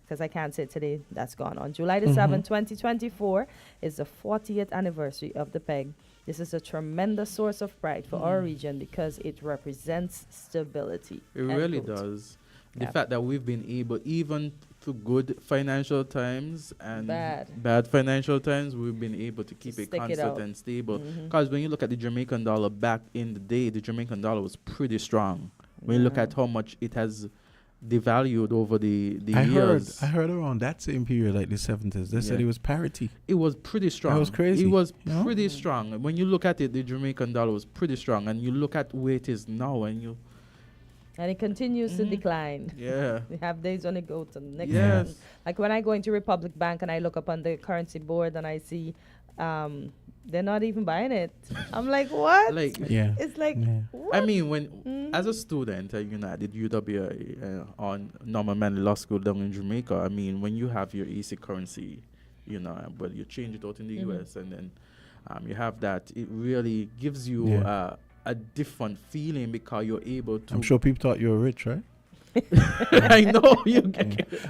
because I can't say today, that's gone. On July the 7th, 2024, is the 40th anniversary of the peg. This is a tremendous source of pride for our region because it represents stability. It really does. The fact that we've been able, even through good financial times and bad financial times, we've been able to keep it constant and stable. Because when you look at the Jamaican dollar back in the day, the Jamaican dollar was pretty strong. When you look at how much it has devalued over the years. I heard around that same period, like the 70s, they said it was parity. It was pretty strong. That was crazy. It was pretty strong. When you look at it, the Jamaican dollar was pretty strong. And you look at where it is now and you... And it continues to decline. Yeah. We have days when it goes to the next one. Like when I go into Republic Bank and I look up on the currency board and I see they're not even buying it. I'm like, what? Like, it's like, what? I mean, when as a student, you know, I did UWI on Norman Manley Law School down in Jamaica. I mean, when you have your EC currency, you know, but you change it out in the US and then you have that, it really gives you a different feeling because you're able to... I'm sure people thought you were rich, right? I know.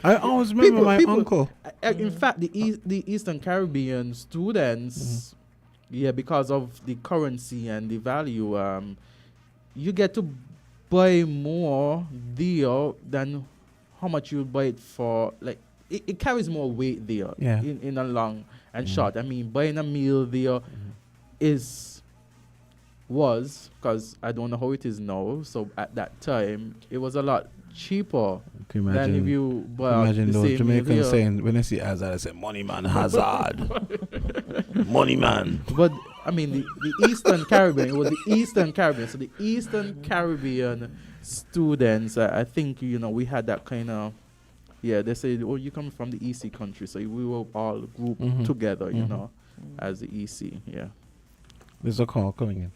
I always remember my uncle. In fact, the Eastern Caribbean students, because of the currency and the value, you get to buy more there than how much you buy it for. Like it carries more weight there in a long and short. I mean, buying a meal there was, because I don't know how it is now, so at that time it was a lot cheaper than if you buy imagine the those same Jamaicans saying, when I see Azard, I say, money man, Hazard. Money man. But I mean, the Eastern Caribbean, it was the Eastern Caribbean. So the Eastern Caribbean students, I think, you know, we had that kind of, they say, oh, you come from the EC country. So we were all grouped together, you know, as the EC, There's a call coming in.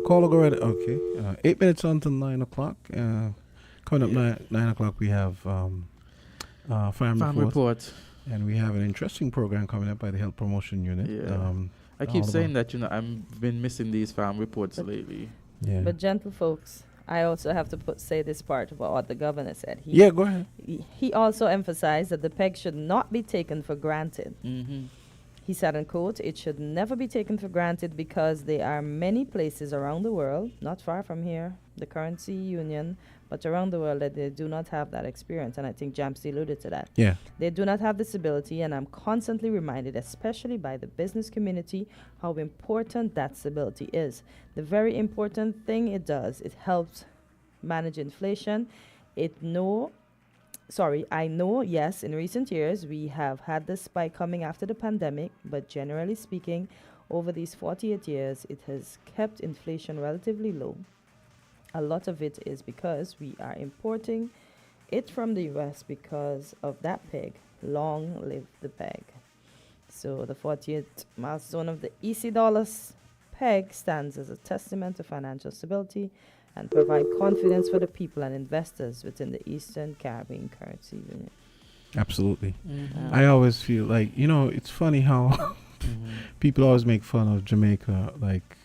Call will go right. Okay. 8 minutes on to 9 o'clock. Coming up 9 o'clock, we have Farm Report. And we have an interesting program coming up by the Health Promotion Unit. I keep saying that, you know, I've been missing these farm reports lately. But gentle folks, I also have to say this part about what the governor said. Go ahead. He also emphasized that the peg should not be taken for granted. He said, and quote, it should never be taken for granted because there are many places around the world, not far from here, the currency union, but around the world that they do not have that experience. And I think Jamsey alluded to that. They do not have this ability, and I'm constantly reminded, especially by the business community, how important that stability is. The very important thing it does, it helps manage inflation. I know, yes, in recent years, we have had this spike coming after the pandemic, but generally speaking, over these 48 years, it has kept inflation relatively low. A lot of it is because we are importing it from the US because of that peg. Long live the peg. So the 40th milestone of the EC dollars peg stands as a testament to financial stability and provide confidence for the people and investors within the Eastern Caribbean currency unit. Absolutely. Mhm. I always feel like, it's funny how people always make fun of Jamaica. Like,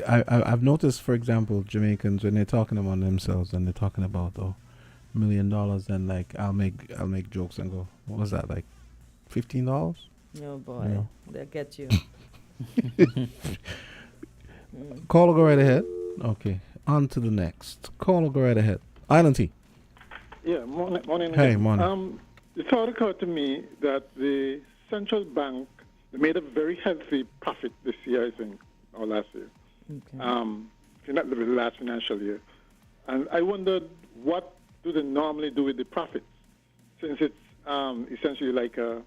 I've noticed, for example, Jamaicans, when they're talking among themselves and they're talking about $1 million, and like I'll make jokes and go, what was that, like $15? Oh boy, You know. they'll get you. Call or go right ahead. Okay, on to the next. Call or go right ahead. Island Tea. Yeah, morning. Hey, again. morning. The thought occurred to me that the central bank made a very healthy profit this year, I think, or last year. Okay. Not the last financial year. And I wondered, what do they normally do with the profits? Since it's essentially like a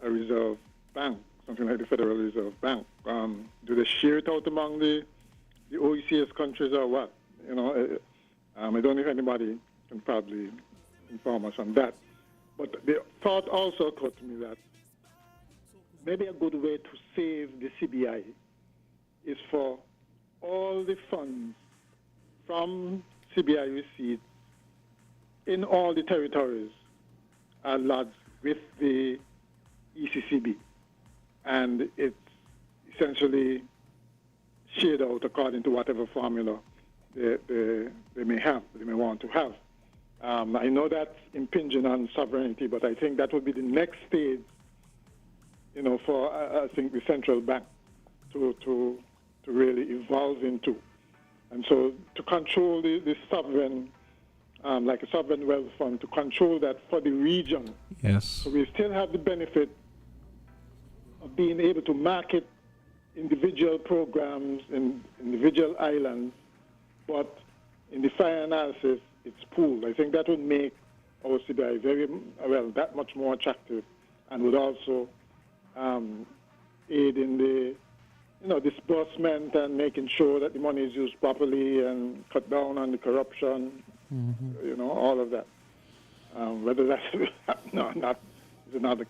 reserve bank, something like the Federal Reserve Bank. Do they share it out among the OECS countries or what? I don't know if anybody can probably inform us on that. But the thought also occurred to me that maybe a good way to save the CBI is for all the funds from CBI receipts in all the territories are lodged with the ECCB. And it's essentially shared out according to whatever formula they may want to have. I know that's impinging on sovereignty, but I think that would be the next stage, for I think the central bank to really evolve into. And so to control the sovereign, like a sovereign wealth fund, to control that for the region. Yes. So we still have the benefit of being able to market individual programs in individual islands, but in the final analysis, it's pooled. I think that would make our CBI that much more attractive, and would also aid in the disbursement and making sure that the money is used properly and cut down on the corruption, all of that. Whether that's not is another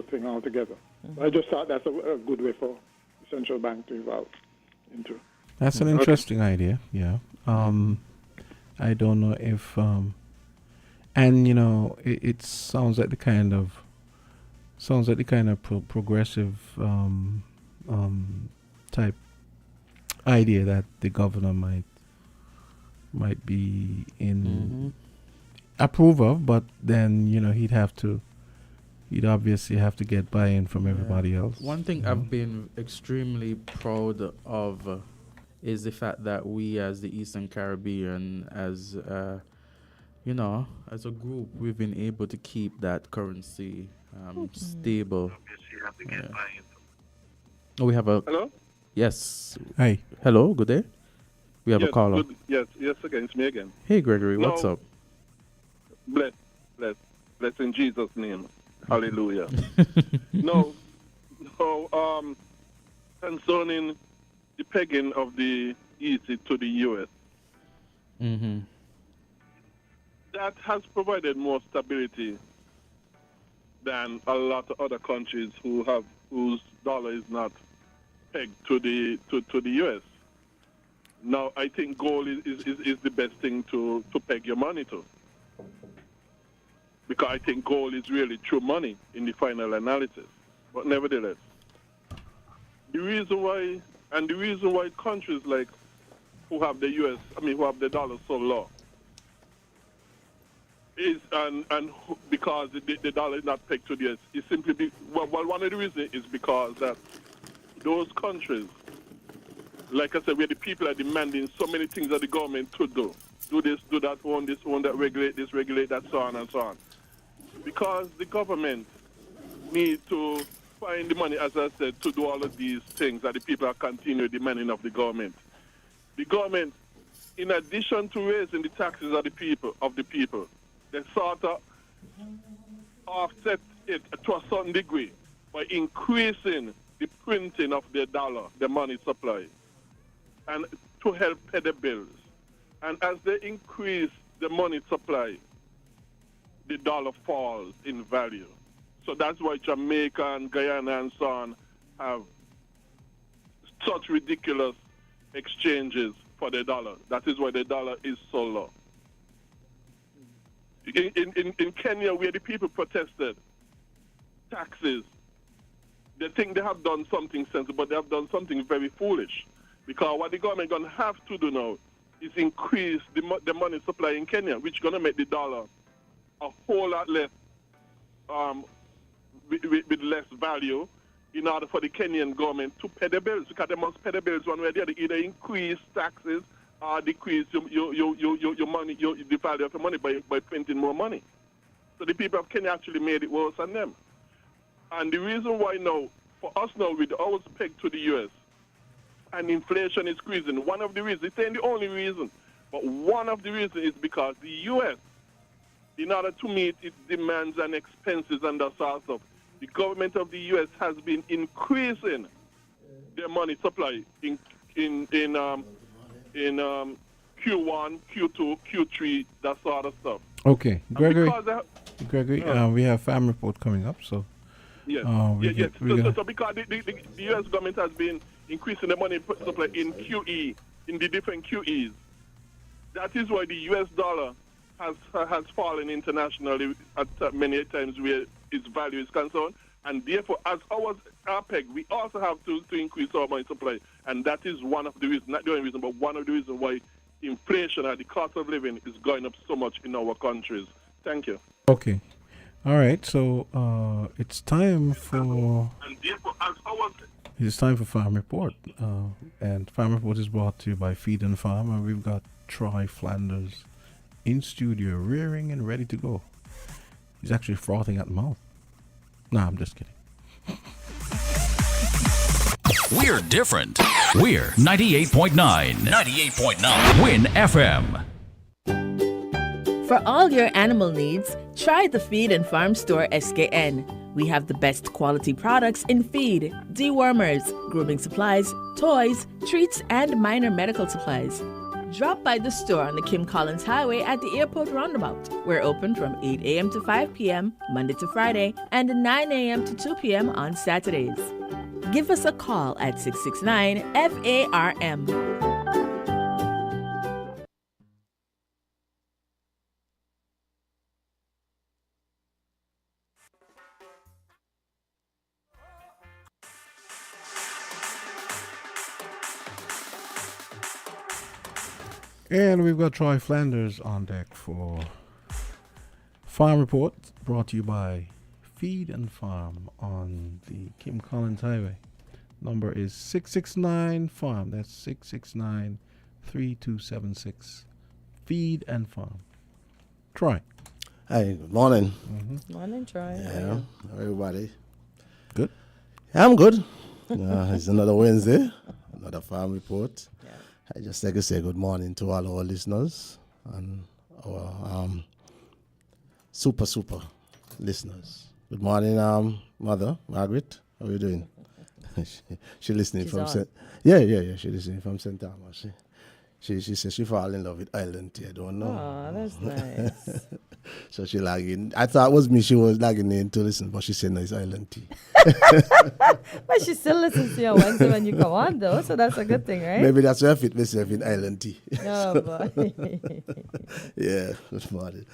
thing altogether. I just thought that's a good way for the central bank to evolve into. That's an interesting idea. Yeah. I don't know if it sounds like the kind of progressive type idea that the governor might be in approve of, but then he'd obviously have to get buy-in from everybody else. One thing I've been extremely proud of is the fact that we, as the Eastern Caribbean, as as a group, we've been able to keep that currency stable. Oh, we have a... Hello? Yes. Hi. Hello, good day. We have a caller. Yes, again, it's me again. Hey, Gregory, what's up? Bless in Jesus' name. Hallelujah. Concerning the pegging of the EC to the U.S., that has provided more stability than a lot of other countries whose dollar is not pegged to the U.S. Now, I think gold is the best thing to peg your money to, because I think gold is really true money in the final analysis. But nevertheless, the reason why countries like who have the dollar so low is because the dollar is not pegged to the US, is simply one of the reasons is because that those countries, like I said, where the people are demanding so many things of the government to do this, do that, own this, own that, regulate this, regulate that, so on and so on. Because the government need to find the money, as I said, to do all of these things that the people are continually demanding of the government. The government, in addition to raising the taxes of the people, they sort of offset it to a certain degree by increasing the printing of their dollar, the money supply, and to help pay the bills. And as they increase the money supply, the dollar falls in value. So that's why Jamaica and Guyana and so on have such ridiculous exchanges for the dollar. That is why the dollar is so low. In Kenya, where the people protested taxes, they think they have done something sensible, but they have done something very foolish. Because what the government going to have to do now is increase the money supply in Kenya, which is going to make the dollar a whole lot less, with less value, in order for the Kenyan government to pay the bills, because they must pay the bills one way or the other, either increase taxes or decrease your money, the value of your money by printing more money. So the people of Kenya actually made it worse than them. And the reason why now, for us now, with ours pegged to the U.S., and inflation is increasing, one of the reasons, it ain't the only reason, but one of the reasons is because the U.S., in order to meet its demands and expenses and that sort of stuff, the government of the U.S. has been increasing their money supply in Q1, Q2, Q3, that sort of stuff. Okay, Gregory, we have farm report coming up, so. Yes, So because the U.S. government has been increasing the money supply in QE, in the different QEs, that is why the U.S. dollar has fallen internationally at many times where its value is concerned, and therefore, as our peg, we also have to increase our money supply, and that is one of the reasons, not the only reason, but one of the reasons why inflation and the cost of living is going up so much in our countries. Thank you. Okay. All right, so it's time for Farm Report, and Farm Report is brought to you by Feed and Farm, and we've got Troy Flanders in studio, rearing and ready to go. He's actually frothing at the mouth. Nah, I'm just kidding. We're different. We're 98.9. 98.9. Win FM. For all your animal needs, try the Feed and Farm Store SKN. We have the best quality products in feed, dewormers, grooming supplies, toys, treats, and minor medical supplies. Drop by the store on the Kim Collins Highway at the airport roundabout. We're open from 8 a.m. to 5 p.m. Monday to Friday and 9 a.m. to 2 p.m. on Saturdays. Give us a call at 669-FARM. And we've got Troy Flanders on deck for Farm Report, brought to you by Feed and Farm on the Kim Collins Highway. Number is 669-FARM. That's 669-3276. Feed and Farm. Troy. Hey, good morning. Mm-hmm. Morning, Troy. Yeah, everybody. Good? I'm good. It's another Wednesday, another Farm Report. Yeah. I just like to say good morning to all our listeners and our super listeners. Good morning, Mother Margaret. How are you doing? she listening She's from on. Yeah. She listening from St. Thomas. She says she fall in love with Island Tea. I don't know. Oh, that's nice. So she lagging. I thought it was me. She was lagging in to listen, but she said no, it's Island Tea. But she still listens to you on Wednesday when you come on, though, so that's a good thing, right? Maybe that's where I fit myself in Island Tea. Oh, boy. Yeah, good morning.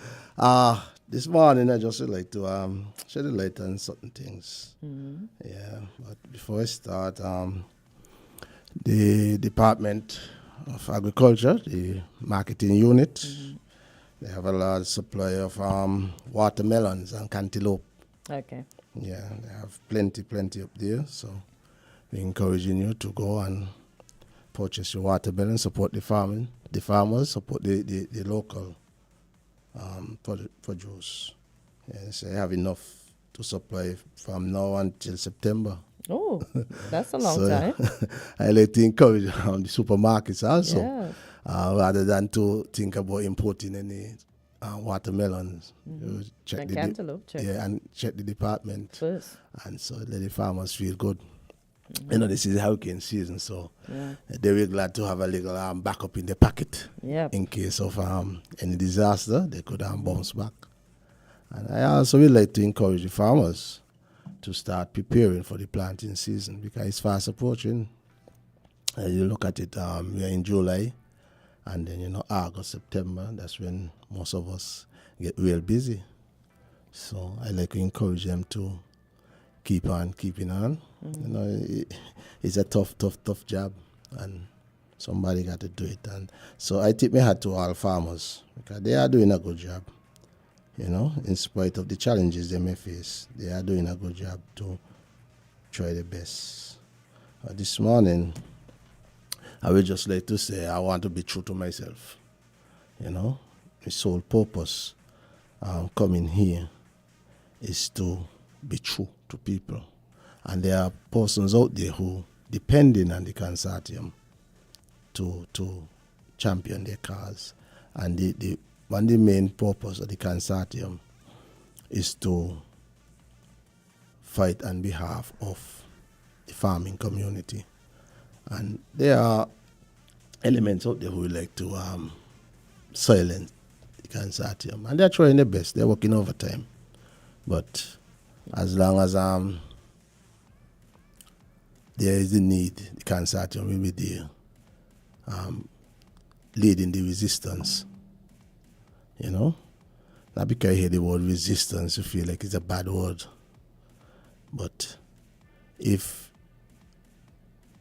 This morning I just would like to shed a light on certain things. Mm-hmm. Yeah, but before I start, the Department of Agriculture, the marketing unit, they have a large supply of watermelons and cantaloupe. Okay. Yeah, they have plenty up there. So we're encouraging you to go and purchase your watermelon, support the farmers, support the local produce. Yeah, so they have enough to supply from now until September. Oh, that's a long time. I like to encourage the supermarkets also, Yeah. rather than to think about importing any watermelons. Mm-hmm. Check And the cantaloupe, check. Yeah, and check the department First. and so let the farmers feel good. Mm-hmm. You know, this is hurricane season, so Yeah. they were glad to have a little backup in the pocket Yep. in case of any disaster. They could bounce back. And I also would like to encourage the farmers to start preparing for the planting season because it's fast approaching. You look at it, we're in July, and then, August, September, that's when most of us get real busy. So I like to encourage them to keep on keeping on. It's a tough job, and somebody got to do it. And so I tip my hat to all farmers because they are doing a good job. In spite of the challenges they may face, they are doing a good job to try their best. This morning, I would just like to say I want to be true to myself. My sole purpose coming here is to be true to people. And there are persons out there who depending on the consortium to champion their cause. And the main purpose of the consortium is to fight on behalf of the farming community. And there are elements out there who would like to silence the consortium. And they're trying their best. They're working overtime. But as long as there is the need, the consortium will be there, leading the resistance. Not because you hear the word resistance, you feel like it's a bad word. But if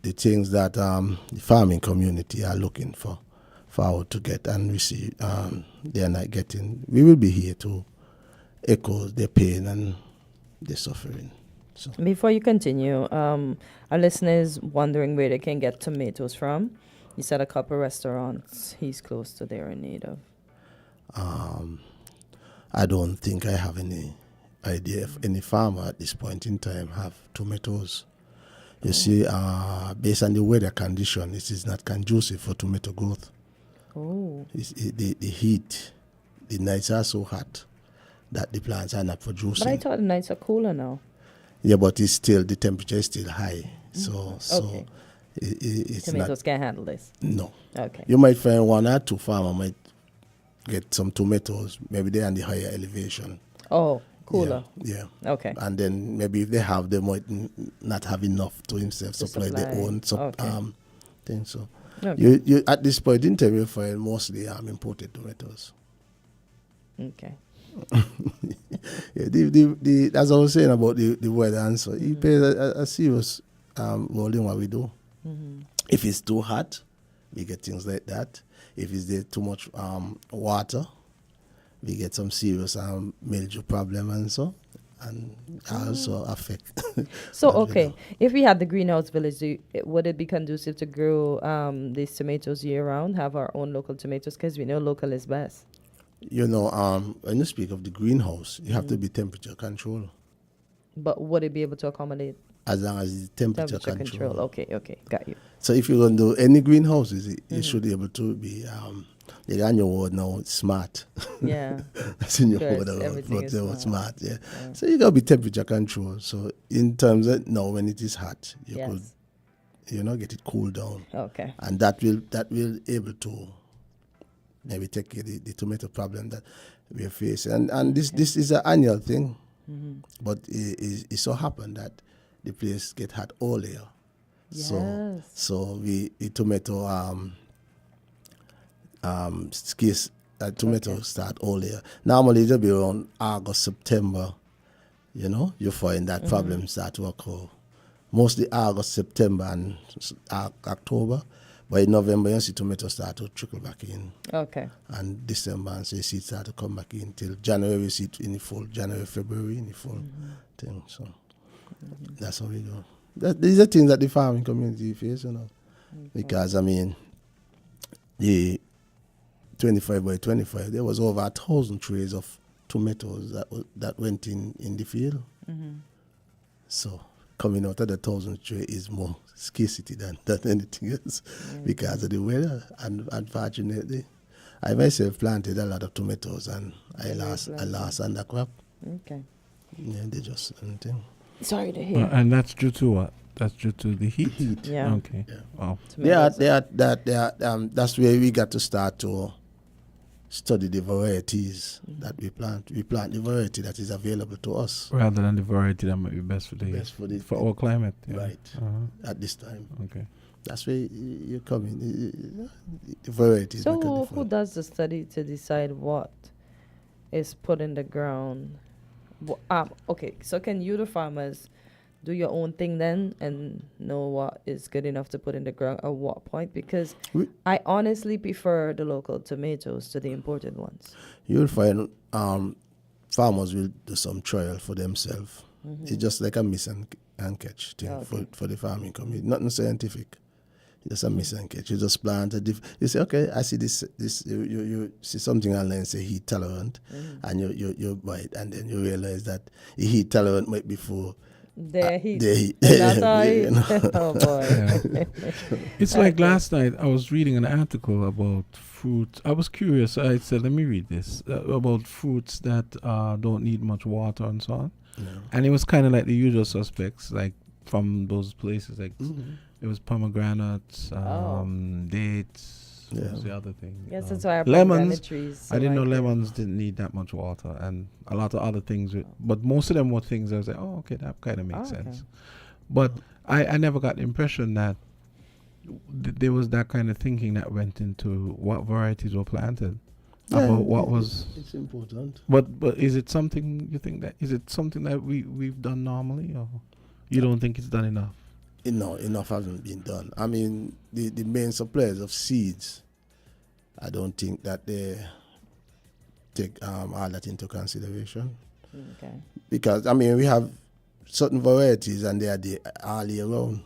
the things that the farming community are looking forward to get and receive, they are not getting, we will be here to echo their pain and their suffering. So. Before you continue, our listeners wondering where they can get tomatoes from. You said a couple restaurants he's close to there in need of. I don't think I have any idea if any farmer at this point in time have tomatoes. You see, based on the weather condition, it is not conducive for tomato growth. Oh. The heat, the nights are so hot that the plants are not producing. But I thought the nights are cooler now. Yeah, but it's still, the temperature is still high. So okay. It's tomatoes can't handle this? No. Okay. You might find one or two farmers might get some tomatoes, maybe they're on the higher elevation. Oh, cooler. Yeah. Okay. And then maybe if they have, they might not have enough to himself supply their own thing. So you at this point in time, you find mostly imported tomatoes. Okay. Yeah, as I was saying about the weather answer, it plays a serious role in what we do. Mm-hmm. If it's too hot, we get things like that. If it's there too much water, we get some serious mildew problem and so, and also affect. So okay, if we had the greenhouse village, would it be conducive to grow these tomatoes year round? Have our own local tomatoes, because we know local is best. When you speak of the greenhouse, you have to be temperature control. But would it be able to accommodate? As long as it's temperature control. Okay, got you. So if you're going to do any greenhouses, you should be able to be, on your word now, smart. Yeah. That's in your word, but smart, yeah. So you got to be temperature control. So in terms of now when it is hot, you could, get it cooled down. Okay. And that will able to maybe take care of the tomato problem that we are facing. And this is an annual thing. Mm-hmm. But it so happened that the place get hot all year. Yes. So we tomato scarce tomatoes start all year. Normally it'll be around August, September, you find that problem start to occur. Mostly August, September and October. By November, you see tomatoes start to trickle back in. Okay. And December, and so you see it start to come back in till January, you see it in the full, January, February in the full thing. So that's how we go. These are things that the farming community face, because, the 25 by 25, there was over 1,000 trays of tomatoes that went in the field. Mm-hmm. So coming out of the 1,000 tray is more scarcity than anything else because of the weather. And unfortunately, I myself planted a lot of tomatoes and I lost under crop. Okay. Yeah, they just anything. Sorry to hear. And that's due to what? That's due to the heat. Yeah. Okay. Yeah. Wow. That's where we got to start to study the varieties that we plant. We plant the variety that is available to us. Rather than the variety that might be best for our climate. Yeah. Right. At this time. Okay. That's where you come in. The varieties. So who does the study to decide what is put in the ground? Okay, so can you, the farmers, do your own thing then and know what is good enough to put in the ground at what point? Because I honestly prefer the local tomatoes to the imported ones. You'll find farmers will do some trial for themselves. It's just like a miss and catch thing for the farming community. Nothing scientific. Just a miss and catch. You just plant you say, okay, I see this. You see something online say heat tolerant, and you buy it, and then you realize that heat tolerant might be for their heat. Oh boy! Yeah. It's like last night I was reading an article about fruit. I was curious. I said, let me read this about fruits that don't need much water and so on. Yeah. And it was kind of like the usual suspects, like from those places, like. It was pomegranates, dates. What was the other thing? Yes, that's why lemons. Trees. I didn't know lemons didn't need that much water, and a lot of other things. But most of them were things I was like, oh, okay, that kind of makes sense. But I never got the impression that there was that kind of thinking that went into what varieties were planted. About what was. It's important. But is it something you think that we've done normally, or you don't think it's done enough? No, enough hasn't been done. I mean, the main suppliers of seeds, I don't think that they take all that into consideration. Okay. Because, I mean, we have certain varieties and they are all year round.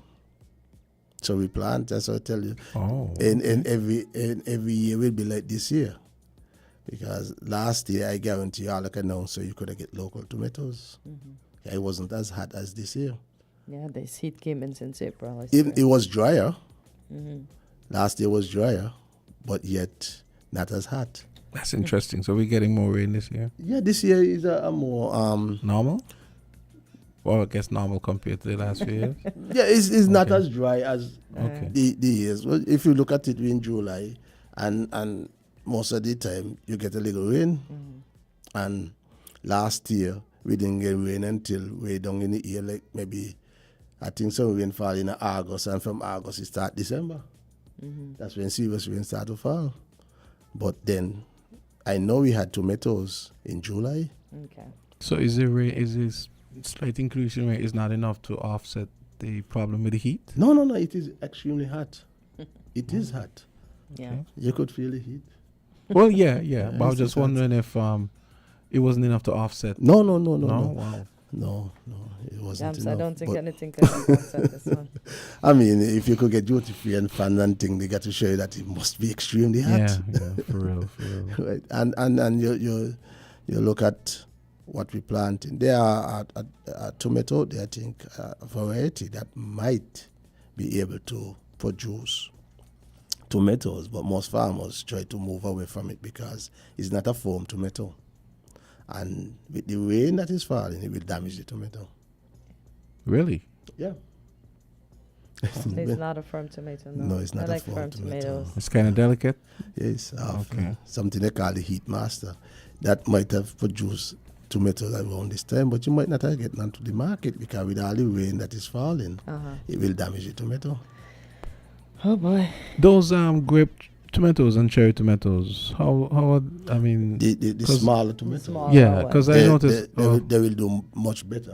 So we plant, as I tell you. Oh. And every year will be like this year. Because last year, I guarantee all I can know, so you could get local tomatoes. It wasn't as hot as this year. Yeah, this heat came in since April. It was drier. Last year was drier, but yet not as hot. That's interesting. So we're getting more rain this year? Yeah, this year is a more... normal? Well, I guess normal compared to the last few years? Yeah, it's not as dry as the years. Well, if you look at it in July, and most of the time, you get a little rain. And last year, we didn't get rain until way down in the year, like maybe... I think some rain fall in August, and from August it start December. That's when serious rain start to fall. But then, I know we had tomatoes in July. Okay. So is this slight increase in rain is not enough to offset the problem with the heat? No, it is extremely hot. It is hot. Yeah. Okay. You could feel the heat. Well, yeah. But I was just wondering if it wasn't enough to offset. No. Wow. No, it wasn't Gumbs, enough. I don't think anything could offset this one. I mean, if you could get duty-free and fun and thing, they got to show you that it must be extremely hot. Yeah, for real. Right, and you look at what we planting. There are a tomato, I think, a variety that might be able to produce tomatoes, but most farmers try to move away from it because it's not a foam tomato. And with the rain that is falling, it will damage the tomato. Really? Yeah. It's not a firm tomato, no. No, it's not I a like firm tomato. Tomatoes. It's kind of delicate? Yes. Okay. Something they call the heat master. That might have produced tomatoes around this time, but you might not have gotten onto the market because with all the rain that is falling, it will damage the tomato. Oh, boy. Those grape tomatoes and cherry tomatoes, how are, I mean... The smaller tomatoes. Yeah, because I noticed... They will do much better.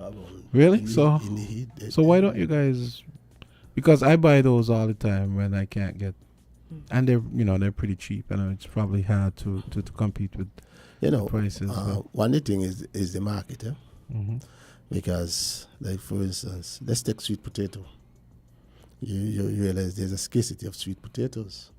Really? In the heat. So why don't you guys... Because I buy those all the time when I can't get... And they're pretty cheap. I know it's probably hard to compete with prices. One thing is the market, because, like, for instance, let's take sweet potato. You realize there's a scarcity of sweet potatoes.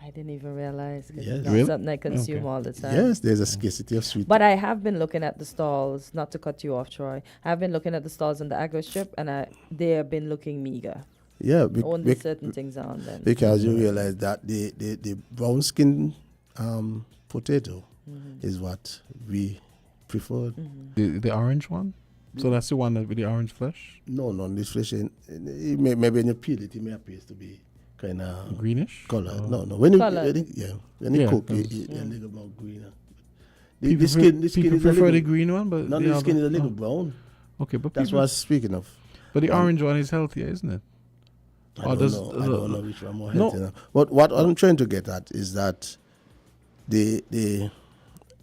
I didn't even realize. Yes. It's not something I consume all the time. Yes, there's a scarcity of sweet. But I have been looking at the stalls, not to cut you off, Troy. I've been looking at the stalls in the agro strip, and they have been looking meager. Yeah, only certain things on them. Because you realize that the brown skin potato is what we prefer. The orange one? So that's the one with the orange flesh? No, this flesh, maybe when you peel it, it may appear to be kind of greenish color. Oh. No, when you Yeah, cook, those- it a little more greener. People The skin people is a prefer little, the green one, but no, the the other- skin is a little oh. brown. Okay, but That's people- what I'm speaking of. But the orange one is healthier, isn't it? I don't know which one more no. healthy now. But what I'm trying to get at is that the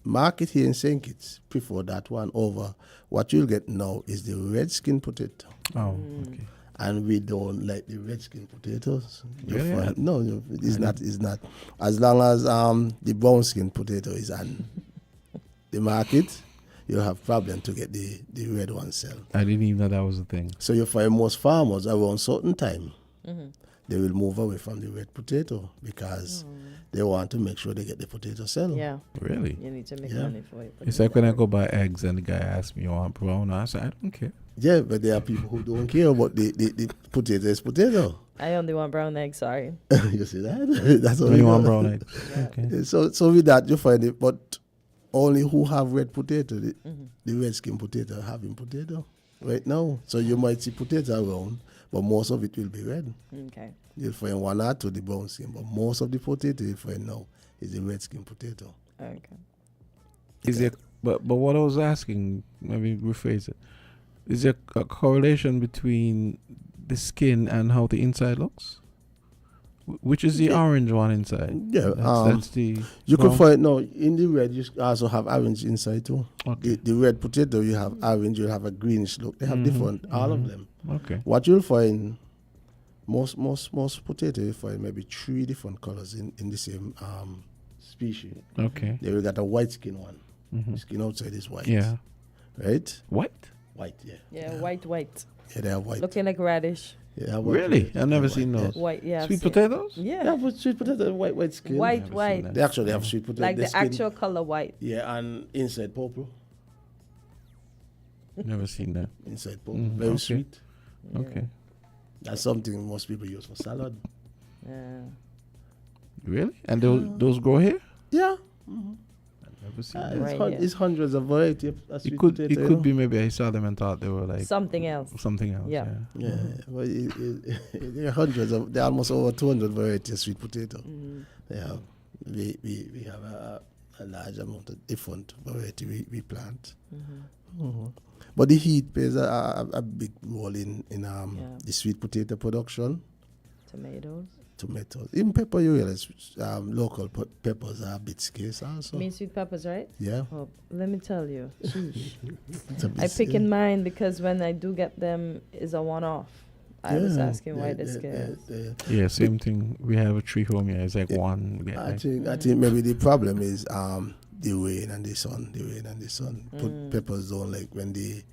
market here in St. Kitts prefer that one over what you'll get now is the red skin potato. Oh, okay. And we don't like the red skin potatoes. Really? No, it's not. It's not. As long as the brown skin potato is on the market, you'll have problem to get the red one sell. I didn't even know that was a thing. So you find most farmers around certain time, Mhm. they will move away from the red potato because they want to make sure they get the potato sell. Yeah. Really? You need to make Yeah. money for it. It's like when I go buy eggs and the guy asks me, "You want brown?" I say, "I don't care." Yeah, but there are people who don't care about the potato is potato. I only want brown eggs, sorry. You see that? That's all You want brown eggs? Okay. So with that you find it, but only who have red potato, the red skin potato having potato right now. So you might see potato around, but most of it will be red. Okay. You'll find one or two the brown skin, but most of the potato you find now is the red skin potato. Okay. Is there? But what I was asking, maybe rephrase it. Is there a correlation between the skin and how the inside looks? Which is the Yeah. orange one inside? Yeah, that's the. you brown? can find no in the red. You also have orange inside too. Okay. The red potato you have orange. You have a greenish look. They have different. All of them. Okay. What you'll find, most potato you find maybe 3 different colors in the same species. Okay. There we got a white skin one. Mhm. The skin outside is white. Yeah. Right. White. White. Yeah. Yeah, white. Yeah, they are white. Looking like radish. Yeah, white. Really? I've never White, seen yeah. those. White, yeah. I've Sweet seen- potatoes? Yeah. Yeah, but sweet potato, white skin. White. They actually have sweet potato. Like the skin- actual color white. Yeah, and inside purple. Never seen that. Inside purple. Mhm, Very okay. sweet. Okay. That's something most people use for salad. Yeah. Really? And those grow here? Yeah. I've never seen It's, that. Right, yeah. it's hundreds of variety of sweet It could potato. it could be maybe I saw them and thought they were like Something else. Something else. Yeah. Yeah. Yeah, well, there are hundreds of. There are almost over 200 varieties of sweet potato. Yeah, we have a large amount of different variety we plant. But the heat plays a big role in the sweet potato production. Tomatoes. Even pepper, you realize local peppers are a bit scarce also. You mean sweet peppers, right? Yeah. Oh, let me tell you. It's a bit I pick scarce. in mine because when I do get them, is a one-off. I was Yeah, asking why they're scarce. Yeah, same thing. We have a tree home here. It's like one. We get I like think maybe the problem is the rain and the sun. The rain and the sun. Peppers don't like when the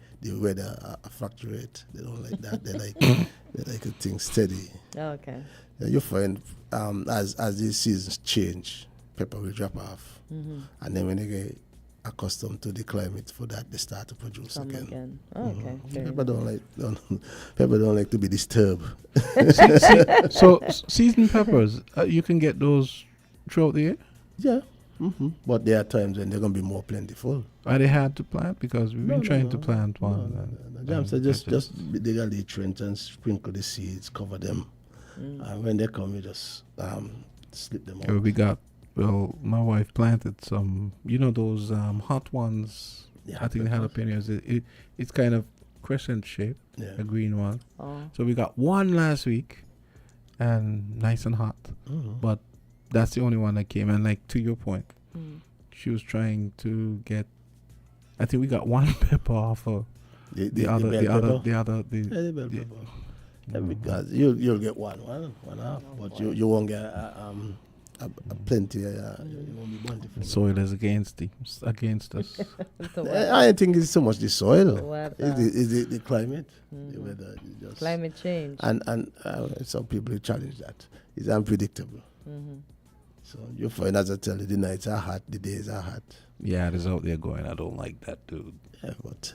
weather fluctuate. They don't like that. They like a thing steady. Oh, okay. You find as the seasons change, pepper will drop off, and then when they get accustomed to the climate for that, they start to produce Some again. Oh, okay. Fair Pepper pepper don't like to be disturbed. So seasoned peppers, you can get those throughout the year. Yeah. But there are times when they're gonna be more plentiful. Are they hard to plant? Because we've been trying to plant one. Jam said just dig a little trench and sprinkle the seeds, cover them, and when they come, you just slip them Yeah, out. we got. Well, my wife planted some. You know those hot ones. Yeah, I think the jalapenos. It's kind of crescent shaped. Yeah. A green one. Oh. So we got one last week, and nice and hot. But that's the only one that came. And like to your point, she was trying to get. I think we got one pepper off of the bell pepper? Yeah, the bell the- pepper. Yeah, because you'll get one half, but you won't get a plenty. You won't be bountiful. soil is against us. I think it's so much the soil. What Is the climate, the weather, just Climate change. and some people challenge that. It's unpredictable. So you find, as I tell you, the nights are hot, the days are hot. Yeah, there's out there going. I don't like that, dude. Yeah, but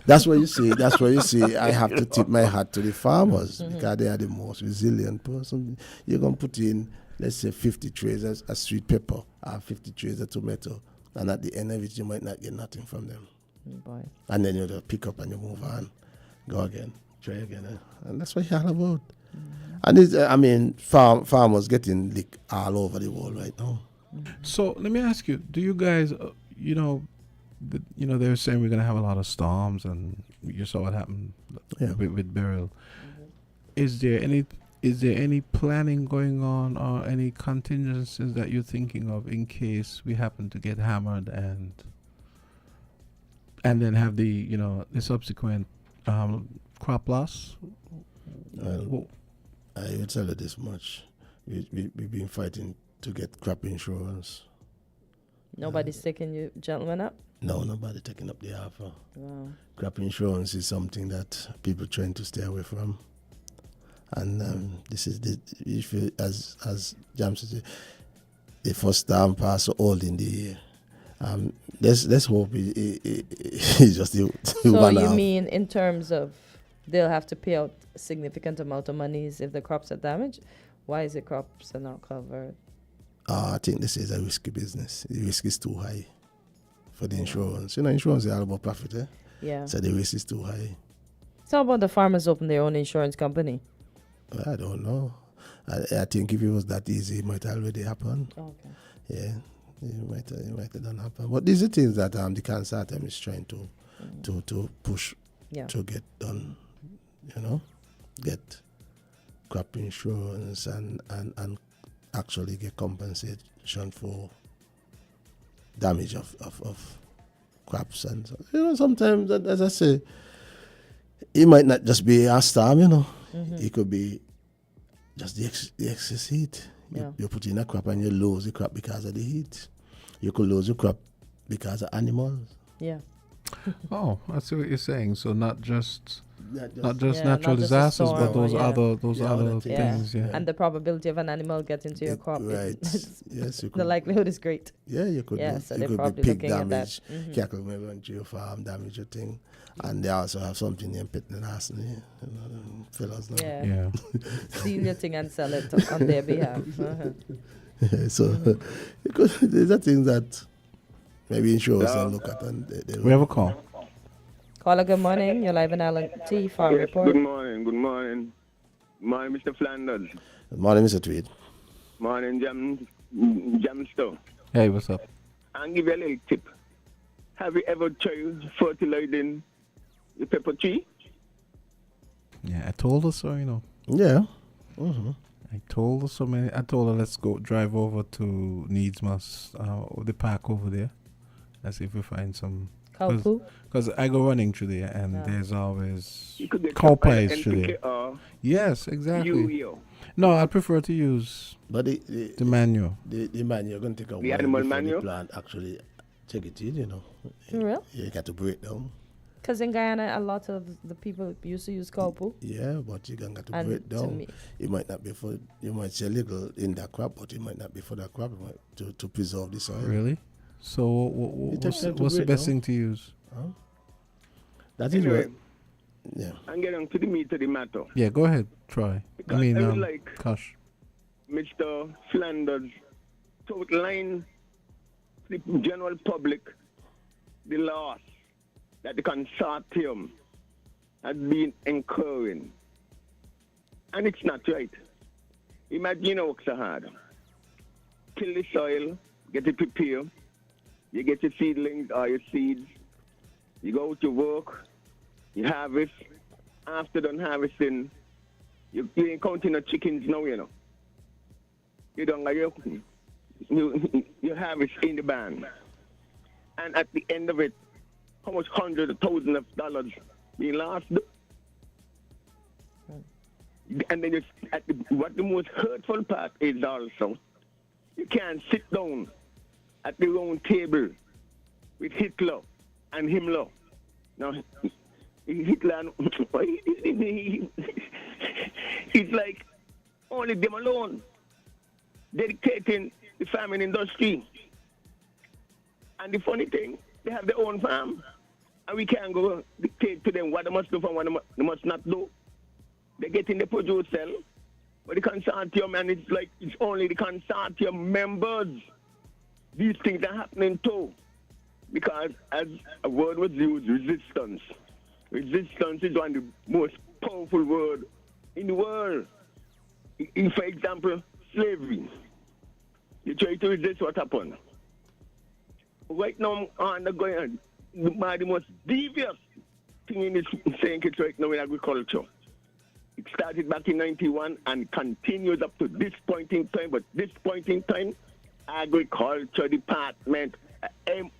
that's where you see. That's where you see. I have to tip my hat to the farmers because they are the most resilient person. You're gonna put in, let's say, 50 trays of sweet pepper or 50 trays of tomato, and at the end of it, you might not get nothing from them. Boy. And then you just pick up and you move on, go again, try again, and that's what it's all about. And it's, I mean, farmers getting licked all over the world right now. So let me ask you: do you guys, they're saying we're gonna have a lot of storms, and you saw what happened with Beryl. Is there any planning going on, or any contingencies that you're thinking of in case we happen to get hammered and then have the subsequent crop loss? I will tell you this much: we've been fighting to get crop insurance. Nobody's taking you gentlemen up? No, nobody taking up the offer. Wow. Crop insurance is something that people trying to stay away from. And this is as James said, the first time pass all in the year. Let's hope it's just the So one you half. mean in terms of they'll have to pay out a significant amount of monies if the crops are damaged? Why is the crops are not covered? I think this is a risky business. The risk is too high for the insurance. Insurance is all about profit, eh? Yeah. So the risk is too high. So how about the farmers open their own insurance company? I don't know. I think if it was that easy, it might already happen. Okay. Yeah, it might have done happen. But these are things that the consortium is trying to push to get done. Get crop insurance and actually get compensation for damage of crops. And sometimes, as I say, it might not just be a storm, It could be just the excess heat. You put in a crop and you lose the crop because of the heat. You could lose your crop because of animals. Yeah. Oh, I see what you're saying. So not just Not natural just a disasters, but storm, those other things. Yeah. And the probability of an animal getting to your crop, right? Yes, you could. The likelihood is great. Yeah, you could. Yeah, so it they're could probably be pig looking at that. damage, cattle maybe went to your farm, damage your thing, and they also have something in pit and arson, fellas. Now. Yeah. Steal your thing and sell it on their behalf. So because there's a thing that maybe insurers will look at, and they we have a call. Caller, good morning. You're live in LNT Farm Yes, Report. good morning. Good morning. Morning, Mr. Flanders. Good morning, Mr. Tweed. Morning, Jamsto. Hey, what's up? I'll give you a little tip. Have you ever tried fertilizing the pepper tree? Yeah, I told her so, Yeah. Mm-hmm. I told her so many. I told her let's go drive over to Needsmas, the park over there. Let's see if we find some. Because I go running through there, and there's always cow pies through there. Yes, exactly. No, I prefer to use the manure. The manure going to take a while animal before manure? the plant actually take it in, For real? You got to break down. Because in Guyana, a lot of the people used to use cow poo. Yeah, but you're going to And break to down. me- It might not be for, you might see a little in that crop, but it might not be for that crop, it might to preserve the soil. Really? So what's the best thing to use? Huh? That is Anyway, what. Yeah. I'm getting to the meat of the matter. Yeah, go ahead, Troy. Because I would like Kosh. Mr. Flanders to outline to the general public the loss that the consortium has been incurring. And it's not right. Imagine how it's hard. Till the soil, get it prepared, you get your seedlings or your seeds, you go to work, you harvest. After done harvesting, you ain't counting the chickens now, You don't got you harvest in the band. And at the end of it, how much hundreds of thousands of dollars being lost? And then what the most hurtful part is also, you can't sit down at the round table with Hitler and Himmler. Now, Hitler, it's like only them alone dedicating the farming industry. And the funny thing, they have their own farm, and we can't go dictate to them what they must do and what they must not do. They're getting the produce sell, but the consortium, and it's like it's only the consortium members. These things are happening too. Because as a word was used, resistance. Resistance is one of the most powerful words in the world. if, for example, slavery, you try to resist what happened. Right now, undergoing the most devious thing in this saying it right now in agriculture. It started back in 91 and continues up to this point in time. But this point in time, Agriculture Department,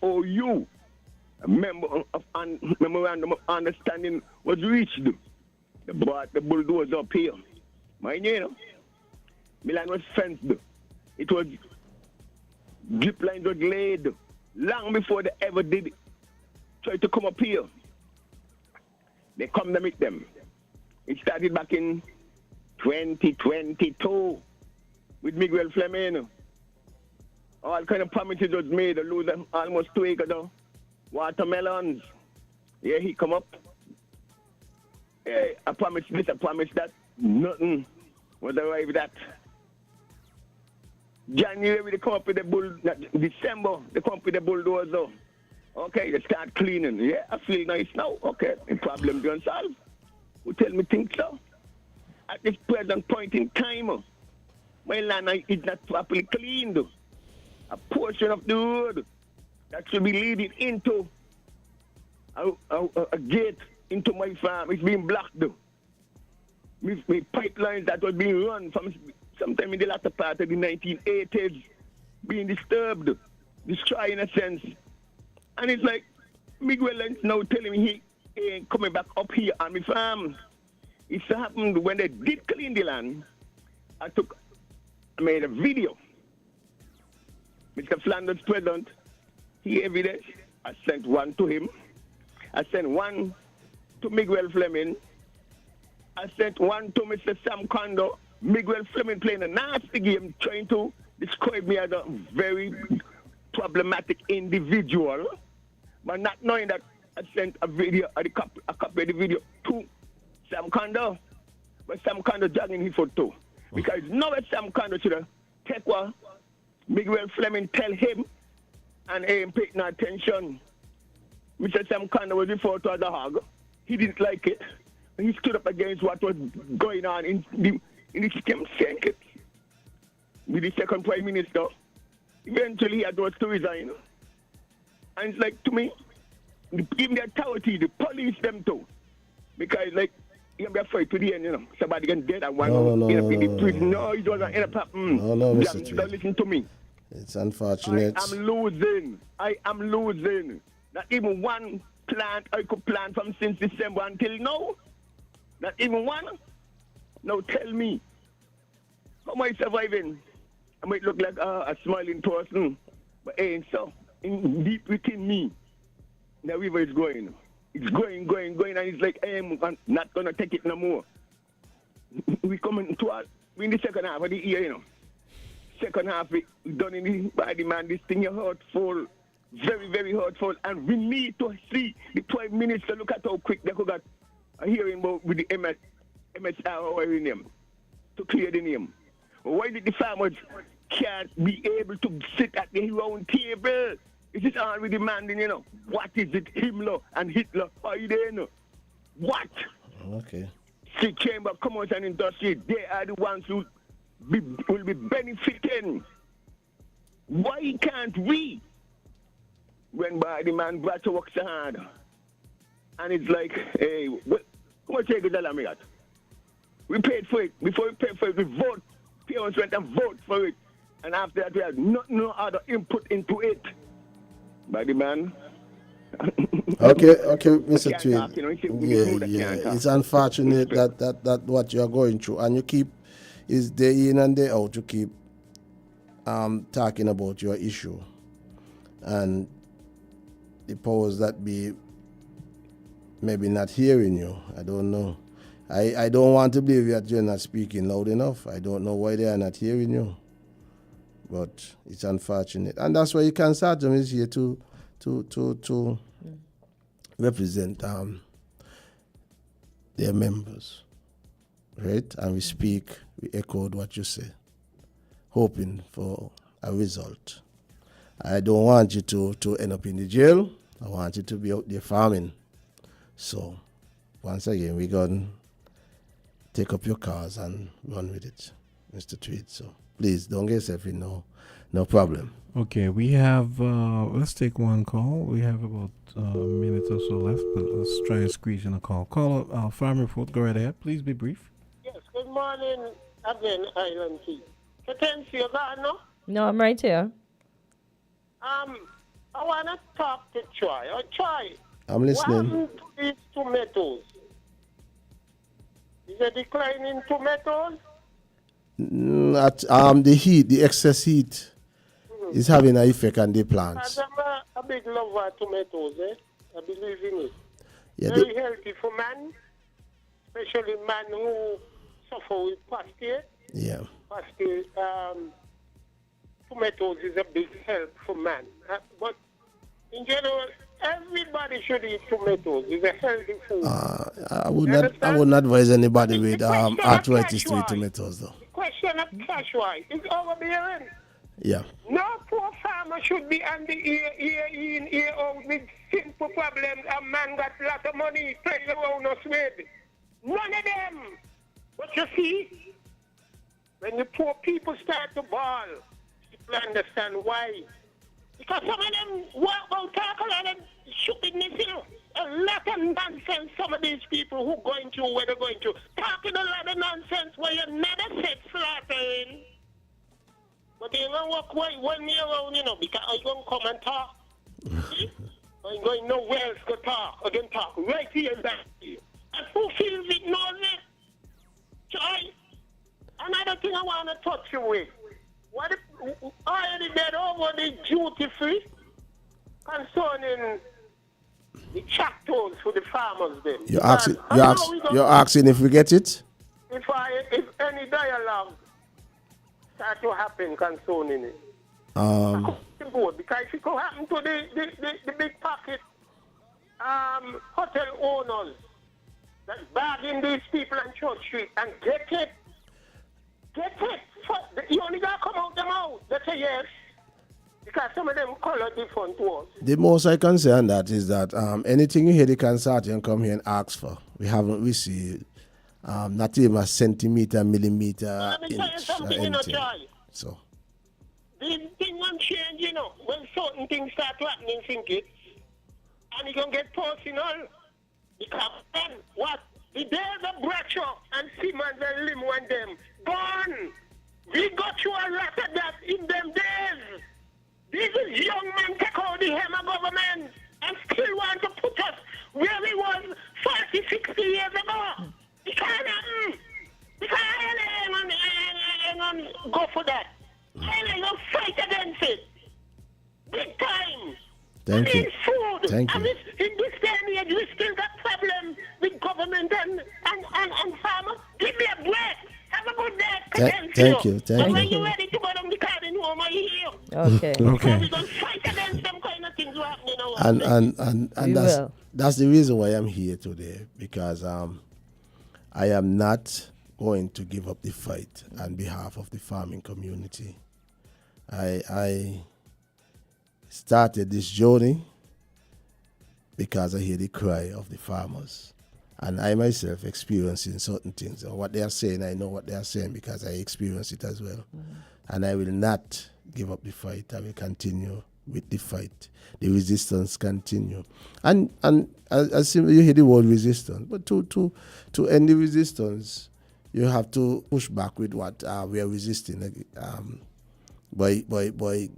MOU, a memorandum of understanding was reached. They brought the bulldozer up here. Mind you, Milan was fenced. It was drip lines were laid long before they ever did try to come up here. They come to meet them. It started back in 2022 with Miguel Fleming. All kind of promises was made to lose almost 2 acres of watermelons. Yeah, he come up. Hey, I promised this, I promised that. Nothing was arrived at. January, they come up with the December, they come up with the bulldozer. Okay, they start cleaning. Yeah, I feel nice now. Okay, the problem done solved. Who tell me think so? At this present point in time, my land is not properly cleaned. A portion of the road that should be leading into a gate into my farm is being blocked. With pipelines that were being run from sometime in the latter part of the 1980s being disturbed, destroyed in a sense. And it's like Miguel is now telling me he ain't coming back up here on my farm. It so happened when they did clean the land, I made a video. Mr. Flanders present, he evidence. I sent one to him. I sent one to Miguel Fleming. I sent one to Mr. Sam Kondo. Miguel Fleming playing a nasty game, trying to describe me as a very problematic individual, but not knowing that I sent a video, a copy of the video to Sam Kondo, but Sam Kondo dragging his photo. Because now Sam Kondo should have take what Miguel Fleming tell him and he ain't paying no attention. Mr. Sam Kondo was referred to as a hog. He didn't like it. He stood up against what was going on in the scheme with the second Prime Minister. Eventually he had to resign. And it's like, to me, give the authority, the police them too. Because like, you'll be afraid to the end, somebody get dead and one in the prison. No, it wasn't end up happening. No, Mr. Tree. Don't listen to me. It's unfortunate. I am losing. Not even one plant I could plant from since December until now. Not even one. Now tell me, how am I surviving? I might look like a smiling person, but ain't so. Deep within me, the river is going. It's going, and it's like, I'm not going to take it no more. We coming to in the second half of the year, Second half, we done in the body, man. This thing is hurtful. Very, very hurtful. And we need to see the Prime Minister look at how quick they could get a hearing about with the MSR or the name to clear the name. Why did the farmers can't be able to sit at the round table? It is already demanding, what is it, Himmler and Hitler? Are you there, What? Okay. The Chamber of Commerce and Industry, they are the ones who will be benefiting. Why can't we? When by the man brought to work so hard. And it's like, hey, how much you tell me that? We paid for it. Before we paid for it, we vote. Parents went and vote for it. And after that, we had no other input into it. By the man. Okay, Mr. Tree. Yeah. It's unfortunate that what you are going through. And you keep, is day in and day out, you keep talking about your issue. And the powers that be maybe not hearing you. I don't know. I don't want to believe that you're not speaking loud enough. I don't know why they are not hearing you. But it's unfortunate. And that's why you can start them is here to represent their members. Right? And we speak, we echoed what you say, hoping for a result. I don't want you to end up in the jail. I want you to be out there farming. So, once again, we're going to take up your cars and run with it. Mr. Tweed. So please don't get yourself in no problem. Okay, we have, let's take one call. We have about a minute or so left, but let's try and squeeze in a call. Caller, Farm Report, go right ahead. Please be brief. Yes, good morning again, Island Tea. Kortensia, no? No, I'm right here. I want to talk to Troy. Troy, I'm listening. what happened to these tomatoes? Is there decline in tomatoes? The heat, the excess heat, is having an effect on the plants. I'm a big lover of tomatoes, I believe in it. Yeah, Very healthy for man, especially man who suffer with prostate. Yeah. Prostate, tomatoes is a big help for man. But in general, everybody should eat tomatoes. It's a healthy food. I wouldn't advise anybody with arthritis to eat tomatoes, though. Question of cash-wise is overbearing. Yeah. No poor farmer should be on the ear in, ear out with simple problems. A man got a lot of money playing around us with. None of them. But you see, when the poor people start to bawl, people understand why. Because some of them walk out, talk a lot of stupidness, a lot of nonsense. Some of these people who going through where they're going through, talking a lot of nonsense where you never said slaughtering. But they don't walk one year around, because I'm going to come and talk. I'm going nowhere else to talk. I can talk right here and back here. And who feels it knows it. Try. Another thing I want to touch you with. What if already get over the duty free concerning the tractors for the farmers then? You're asking if we get it? If any dialogue start to happen concerning it. Because it could happen to the big pocket hotel owners that bargain these people on Church Street and get it. You only got to come out them out. They say yes. Because some of them color different to us. The most I can say on that is that anything you hear the consortium come here and ask for, we haven't received not even a centimeter, millimeter, Let me tell you something, Troy. So. The thing won't change, when certain things start happening, think it. And you're going to get personal. Because then, what? The days of Bradshaw and Simmons and Limo and them, gone. We got through a lot of that in them days. These is young men take out the hem of government and still want to put us where we was 40, 60 years ago. It can't happen. We can't hang on, go for that. Hang on, fight against it. Big time. Thank you. Food. Thank you. And in this day and age, we still got problems with government and farmers. Give me a break. Have a good day. Thank you. And when you're ready to go down the car, then home, are you here? Okay. Okay. We're going to fight against them kind of things happening. And that's the reason why I'm here today, because I am not going to give up the fight on behalf of the farming community. I started this journey because I hear the cry of the farmers. And I myself experiencing certain things. And what they are saying, I know what they are saying because I experience it as well. Mm-hmm. And I will not give up the fight. I will continue with the fight. The resistance continue. And as you hear the word resistance, but to end the resistance, you have to push back with what we are resisting by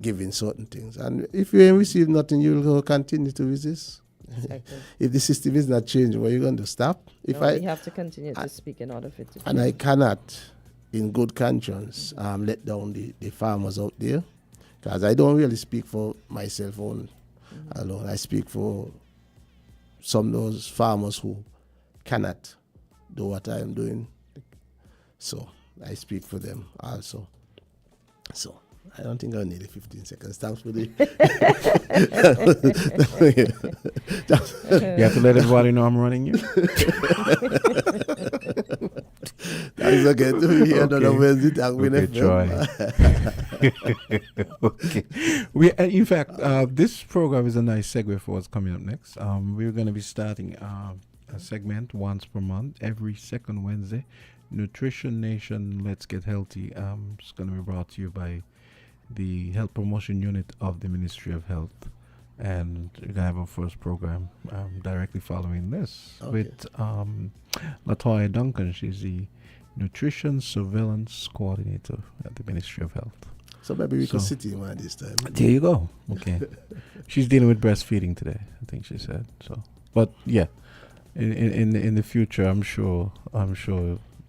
giving certain things. And if you ain't receive nothing, you will continue to resist. Exactly. If the system is not changing, what are you going to stop? We have to continue to speak in order for it to change. And I cannot, in good conscience, let down the farmers out there, because I don't really speak for myself alone. I speak for some of those farmers who cannot do what I am doing. So I speak for them also. So I don't think I need 15 seconds. Thanks for the. You have to let everybody know I'm running you. Thanks again to be here on Wednesday. Thank Okay. In fact, this program is a nice segue for what's coming up next. We're going to be starting segment once per month, every second Wednesday. Nutrition Nation, Let's Get Healthy. It's going to be brought to you by the Health Promotion Unit of the Ministry of Health. And we're going to have our first program directly following this with Latoya Duncan. She's the Nutrition Surveillance Coordinator at the Ministry of Health. So maybe we could sit in one this time. There you go. Okay. She's dealing with breastfeeding today, I think she said. So, but yeah, in the future, I'm sure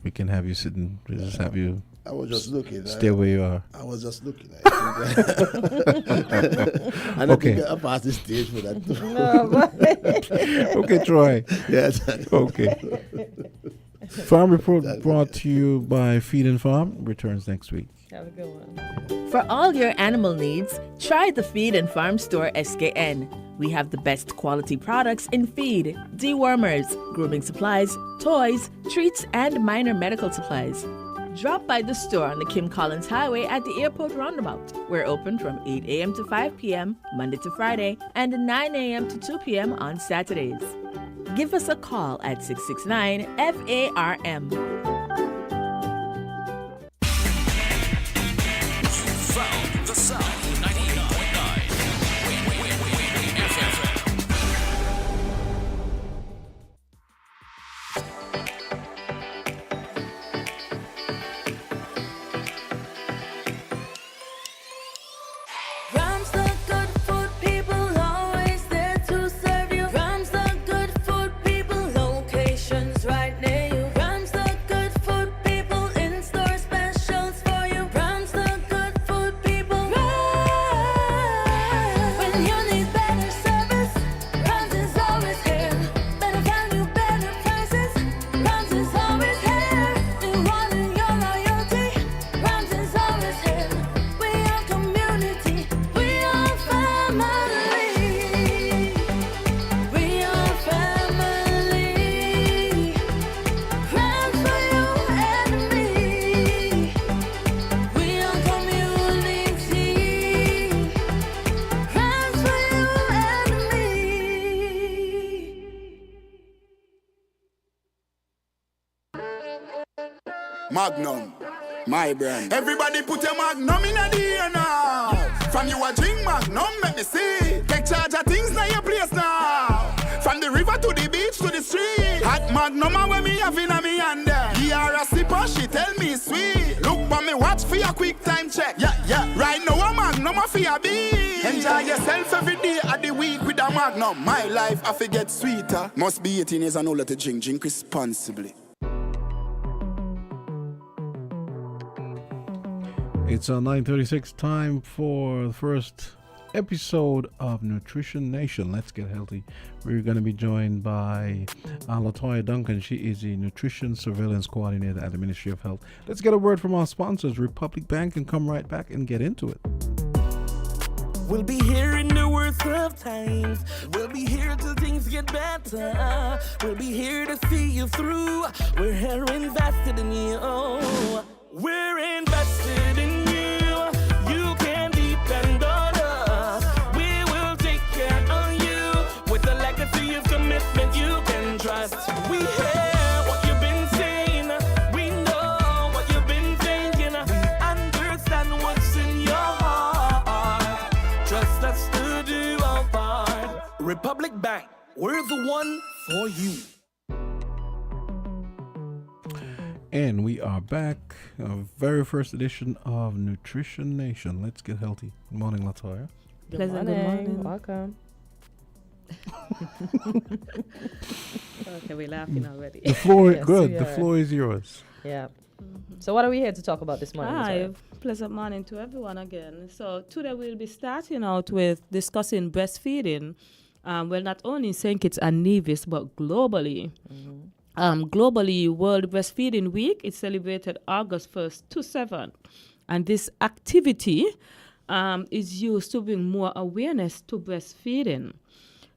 we can have you sitting. We just have you. I was just looking. Stay where you are. I was just looking. And okay. I think I passed the stage for that too. Okay, Troy. Yes. Okay. Farm Report brought to you by Feed and Farm returns next week. Have a good one. For all your animal needs, try the Feed and Farm Store SKN. We have the best quality products in feed, dewormers, grooming supplies, toys, treats, and minor medical supplies. Drop by the store on the Kim Collins Highway at the airport roundabout. We're open from 8 a.m. to 5 p.m. Monday to Friday and 9 a.m. to 2 p.m. on Saturdays. Give us a call at 669-FARM. From the South, 98.9 Win FM. Rams the good food people, always there to serve you. Rams the good food people, locations right near you. Rams the good food people, in-store specials for you. Rams the good food people. Rams. When you need better service, Rams is always here. Better value, better prices, Rams is always here. We want your loyalty, Rams is always here. We are community, we are family. We are family. Rams for you and me. We are community. Rams for you and me. Magnum, my brand. Everybody put your Magnum in the air now. From you a drink Magnum, make me see. Take charge of things now your place now. From the river to the beach to the street. Hot Magnum when me have in a me hand there. He are a sipper, she tell me sweet. Look for me watch for your quick time check. Yeah. Right now a Magnum a for your beat. Enjoy yourself every day of the week with a Magnum. My life I forget sweeter. Must be 18 years and older to drink. Drink responsibly. It's 9:36, time for the first episode of Nutrition Nation. Let's get healthy. We're going to be joined by Latoya Duncan. She is the Nutrition Surveillance Coordinator at the Ministry of Health. Let's get a word from our sponsors, Republic Bank, and come right back and get into it. We'll be here in the worst of times. We'll be here till things get better. We'll be here to see you through. We're here invested in you. We're invested in you. You can depend on us. We will take care of you with a legacy of commitment you can trust. We hear what you've been saying. We know what you've been thinking. We understand what's in your heart. Trust us to do our part. Republic Bank, we're the one for you. And we are back. Very first edition of Nutrition Nation. Let's get healthy. Good morning, Latoya. Good morning. Welcome. Okay, we're laughing already. The floor, Yes, good. we The are. floor is yours. Yeah. So what are we here to talk about this morning? Hi, Latoya? pleasant morning to everyone again. So today we'll be starting out with discussing breastfeeding. Well, not only in St. Kitts and Nevis, but globally. Globally, World Breastfeeding Week is celebrated August 1st to 7th. And this activity is used to bring more awareness to breastfeeding.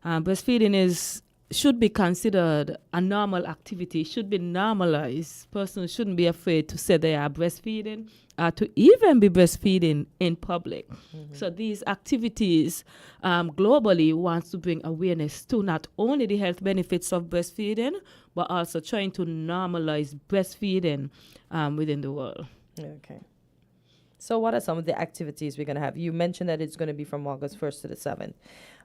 Breastfeeding is should be considered a normal activity, should be normalized. Persons shouldn't be afraid to say they are breastfeeding or to even be breastfeeding in public. So these activities globally wants to bring awareness to not only the health benefits of breastfeeding, but also trying to normalize breastfeeding within the world. Okay. So what are some of the activities we're going to have? You mentioned that it's going to be from August 1st to the 7th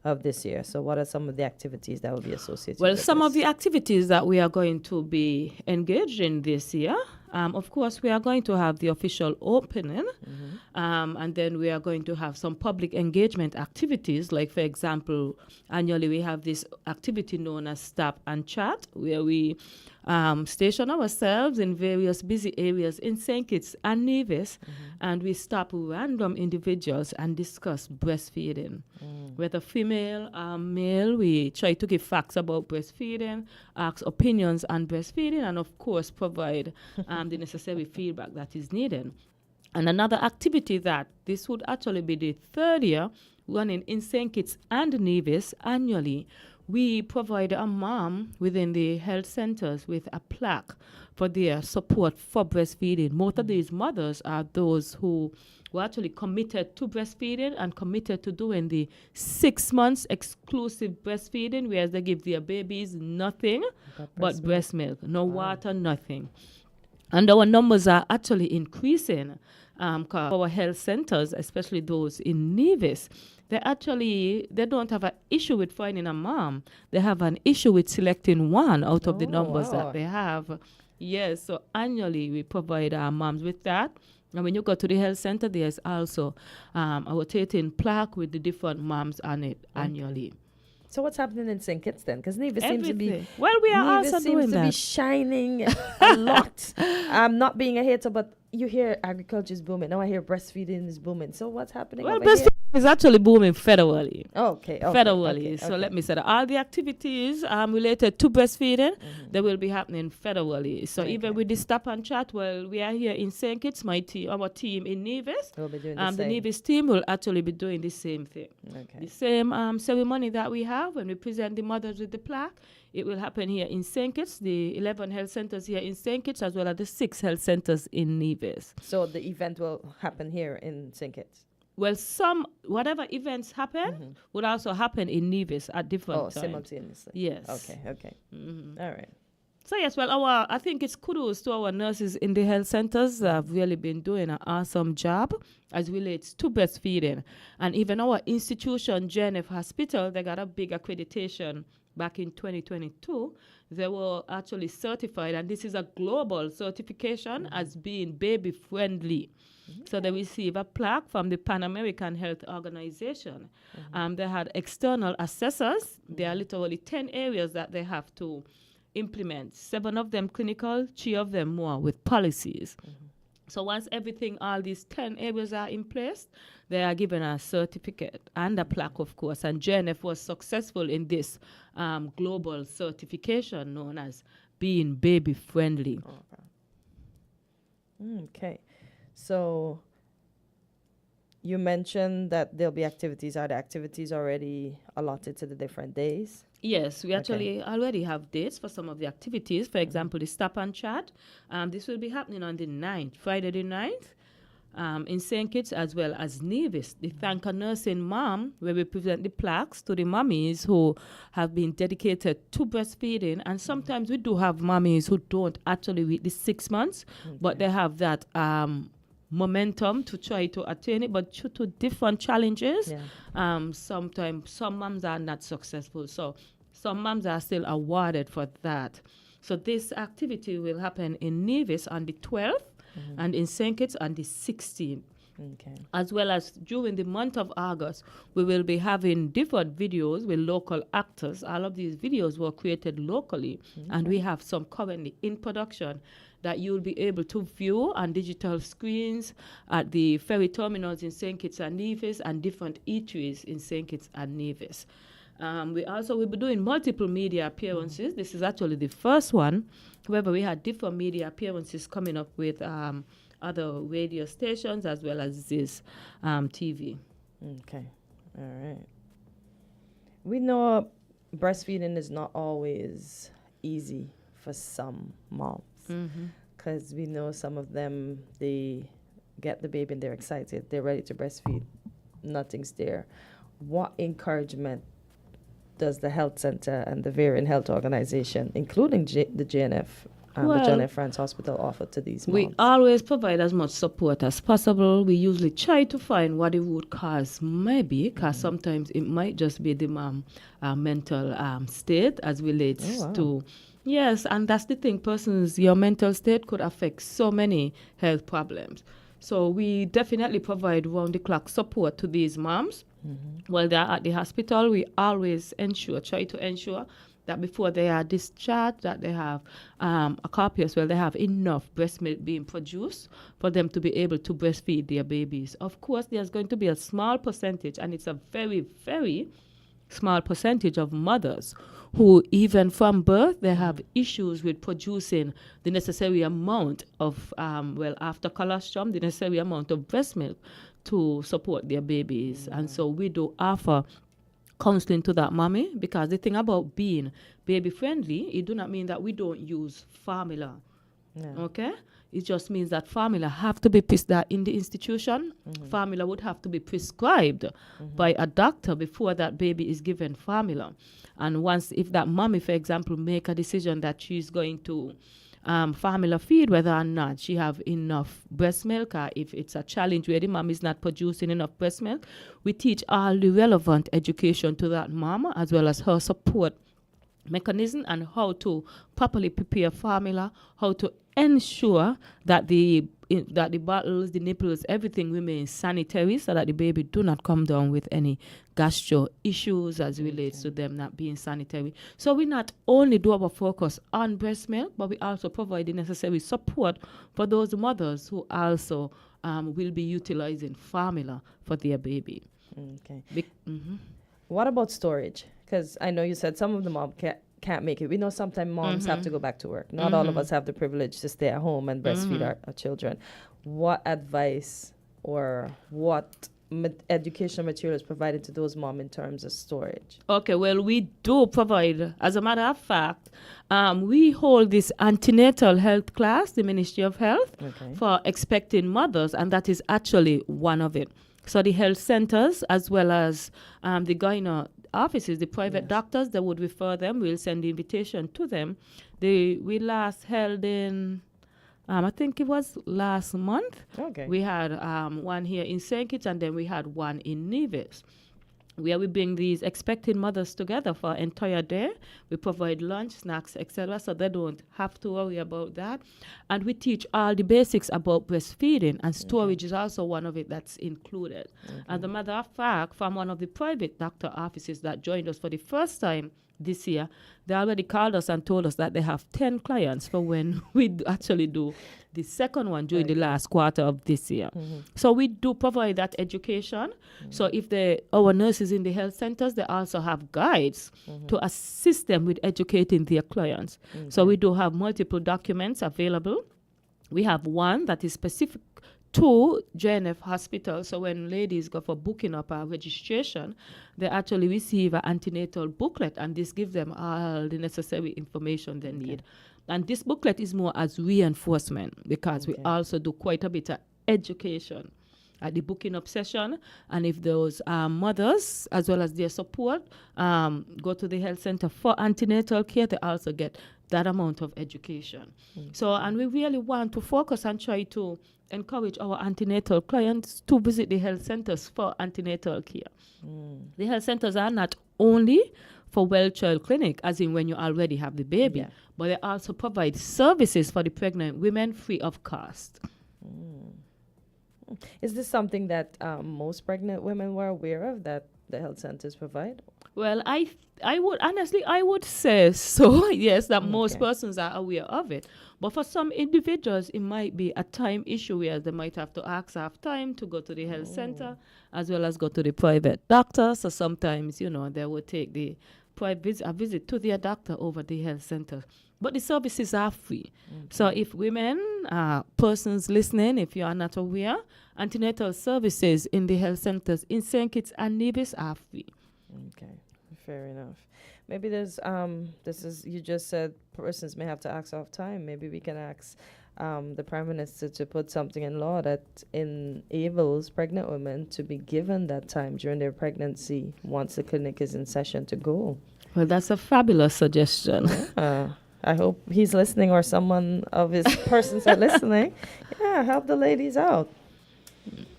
of this year. So what are some of the activities that will be associated Well, with some this? of the activities that we are going to be engaged in this year, of course, we are going to have the official opening, and then we are going to have some public engagement activities. Like, for example, annually we have this activity known as Stop and Chat, where we station ourselves in various busy areas in St. Kitts and Nevis, and we stop random individuals and discuss breastfeeding. Whether female or male, we try to give facts about breastfeeding, ask opinions on breastfeeding, and of course provide the necessary feedback that is needed. And another activity that this would actually be the third year running in St. Kitts and Nevis annually, we provide a mom within the health centers with a plaque for their support for breastfeeding. Most of these mothers are those who were actually committed to breastfeeding and committed to doing the 6 months exclusive breastfeeding, whereas they give their babies nothing but breast milk, no water, nothing. And our numbers are actually increasing. Our health centers, especially those in Nevis, they don't have an issue with finding a mom. They have an issue with selecting one out of the numbers that they have. Yes, so annually we provide our moms with that. And when you go to the health center, there's also a rotating plaque with the different moms on it annually. So what's happening in St. Kitts then? Because Nevis seems to be... Well, we are Nevis also doing seems to be that. shining a lot. I'm not being a hater, but you hear agriculture is booming. Now I hear breastfeeding is booming. So what's happening Well, over here? breastfeeding is actually booming federally. Okay. Federally. So let me say that all the activities related to breastfeeding, they will be happening federally. So even with the Stop and Chat, well, we are here in St. Kitts, our team in Nevis. We'll be doing the Nevis team will actually be doing the same thing. Okay. The same ceremony that we have when we present the mothers with the plaque, it will happen here in St. Kitts, the 11 health centers here in St. Kitts, as well as the 6 health centers in Nevis. So the event will happen here in St. Kitts? Well, whatever events happen would also happen in Nevis at different times. Simultaneously. Yes. Okay. All right. So yes, well, I think it's kudos to our nurses in the health centers that have really been doing an awesome job as relates to breastfeeding. And even our institution, JNF Hospital, they got a big accreditation back in 2022. They were actually certified, and this is a global certification as being baby friendly. So they receive a plaque from the Pan American Health Organization. They had external assessors. There are literally 10 areas that they have to implement. 7 of them clinical, 3 of them more with policies. So once all these 10 areas are in place, they are given a certificate and a plaque, of course. And JNF was successful in this global certification known as being baby friendly. Okay. So you mentioned that there'll be activities. Are the activities already allotted to the different days? Yes, we actually already have dates for some of the activities. For example, the Stop and Chat. This will be happening on the 9th, Friday the 9th, in St. Kitts as well as Nevis. The Thank a Nursing Mom, where we present the plaques to the mummies who have been dedicated to breastfeeding. And sometimes we do have mummies who don't actually reach the 6 months, but they have that momentum to try to attain it, but due to different challenges, sometimes some moms are not successful. So some moms are still awarded for that. So this activity will happen in Nevis on the 12th and in St. Kitts on the 16th. As well as during the month of August, we will be having different videos with local actors. All of these videos were created locally, and we have some currently in production that you'll be able to view on digital screens at the ferry terminals in St. Kitts and Nevis and different eateries in St. Kitts and Nevis. We also will be doing multiple media appearances. This is actually the first one. However, we had different media appearances coming up with other radio stations as well as this TV. Okay. All right. We know breastfeeding is not always easy for some moms. Because we know some of them, they get the baby and they're excited. They're ready to breastfeed. Nothing's there. What encouragement does the health center and the Varian Health Organization, including the JNF, the John F. France Hospital, offer to these moms? We always provide as much support as possible. We usually try to find what the root cause may be, because sometimes it might just be the mental state as relates to. Yes, and that's the thing. Your mental state could affect so many health problems. So we definitely provide round-the-clock support to these moms. While they're at the hospital, we always try to ensure that before they are discharged, that they have a copy as well. They have enough breast milk being produced for them to be able to breastfeed their babies. Of course, there's going to be a small percentage, and it's a very, very small percentage of mothers who, even from birth, they have issues with producing the necessary amount of, after colostrum, the necessary amount of breast milk to support their babies. And so we do offer counseling to that mommy, because the thing about being baby friendly, it do not mean that we don't use formula. Okay? It just means that formula have to be that in the institution, formula would have to be prescribed by a doctor before that baby is given formula. And once, if that mommy, for example, make a decision that she's going to formula feed, whether or not she have enough breast milk, or if it's a challenge where the mom is not producing enough breast milk, we teach all the relevant education to that mom, as well as her support mechanism and how to properly prepare formula, how to ensure that the bottles, the nipples, everything remains sanitary, so that the baby do not come down with any gastro issues as relates to them not being sanitary. So we not only do our focus on breast milk, but we also provide the necessary support for those mothers who also will be utilizing formula for their baby. Okay. What about storage? Because I know you said some of the moms can't make it. We know sometimes moms have to go back to work. Not all of us have the privilege to stay at home and breastfeed our children. What advice or what educational material is provided to those moms in terms of storage? Okay, well, we do provide, as a matter of fact, we hold this antenatal health class, the Ministry of Health, for expecting mothers, and that is actually one of it. So the health centers, as well as the gyno offices, the private doctors, they would refer them. We'll send the invitation to them. We last held in, I think it was last month. We had one here in St. Kitts, and then we had one in Nevis, where we bring these expecting mothers together for an entire day. We provide lunch, snacks, etc., so they don't have to worry about that. And we teach all the basics about breastfeeding, and storage is also one of it that's included. As a matter of fact, from one of the private doctor offices that joined us for the first time this year, they already called us and told us that they have 10 clients for when we actually do the second one during the last quarter of this year. So we do provide that education. So if our nurses in the health centers, they also have guides to assist them with educating their clients. So we do have multiple documents available. We have one that is specific to JNF Hospital. So when ladies go for booking up a registration, they actually receive an antenatal booklet, and this gives them all the necessary information they need. And this booklet is more as reinforcement, because we also do quite a bit of education at the booking up session. And if those mothers, as well as their support, go to the health center for antenatal care, they also get that amount of education. So, and we really want to focus and try to encourage our antenatal clients to visit the health centers for antenatal care. The health centers are not only for well child clinic, as in when you already have the baby, but they also provide services for the pregnant women free of cost. Is this something that most pregnant women were aware of, that the health centers provide? Well, I would say so, yes, that most persons are aware of it. But for some individuals, it might be a time issue where they might have to have time to go to the health center, as well as go to the private doctor. So sometimes, they would take a visit to their doctor over the health center. But the services are free. So if women, persons listening, if you are not aware, antenatal services in the health centers in St. Kitts and Nevis are free. Okay, fair enough. Maybe there's this is you just said persons may have to ask off time. Maybe we can ask the Prime Minister to put something in law that enables pregnant women to be given that time during their pregnancy once the clinic is in session to go. Well, that's a fabulous suggestion. I hope he's listening or someone of his persons are listening. Yeah, help the ladies out.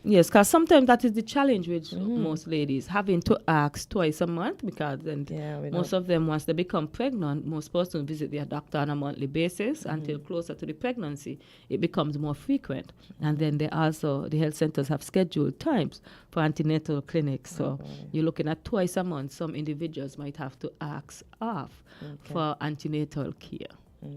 Yes, because sometimes that is the challenge with most ladies, having to ask twice a month, because then most of them, once they become pregnant, most persons visit their doctor on a monthly basis until closer to the pregnancy. It becomes more frequent. And then the health centers have scheduled times for antenatal clinics. So you're looking at twice a month. Some individuals might have to ask off for antenatal care.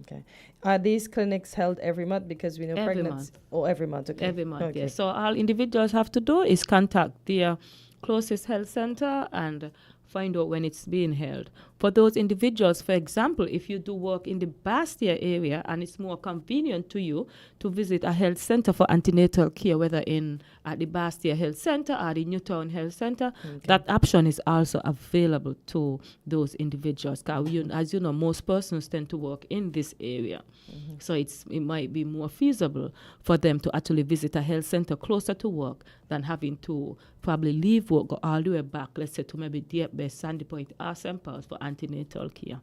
Okay. Are these clinics held every month? Because we know Every pregnancy. month. Oh, every month. Okay. Every month, Okay. yes. So all individuals have to do is contact their closest health center and find out when it's being held. For those individuals, for example, if you do work in the Bastia area and it's more convenient to you to visit a health center for antenatal care, whether at the Bastia Health Center or the Newtown Health Center, that option is also available to those individuals. 'Cause as you know, most persons tend to work in this area. So it might be more feasible for them to actually visit a health center closer to work than having to probably leave work, go all the way back, let's say to maybe Deep Sandy Point or St. Paul's for antenatal care.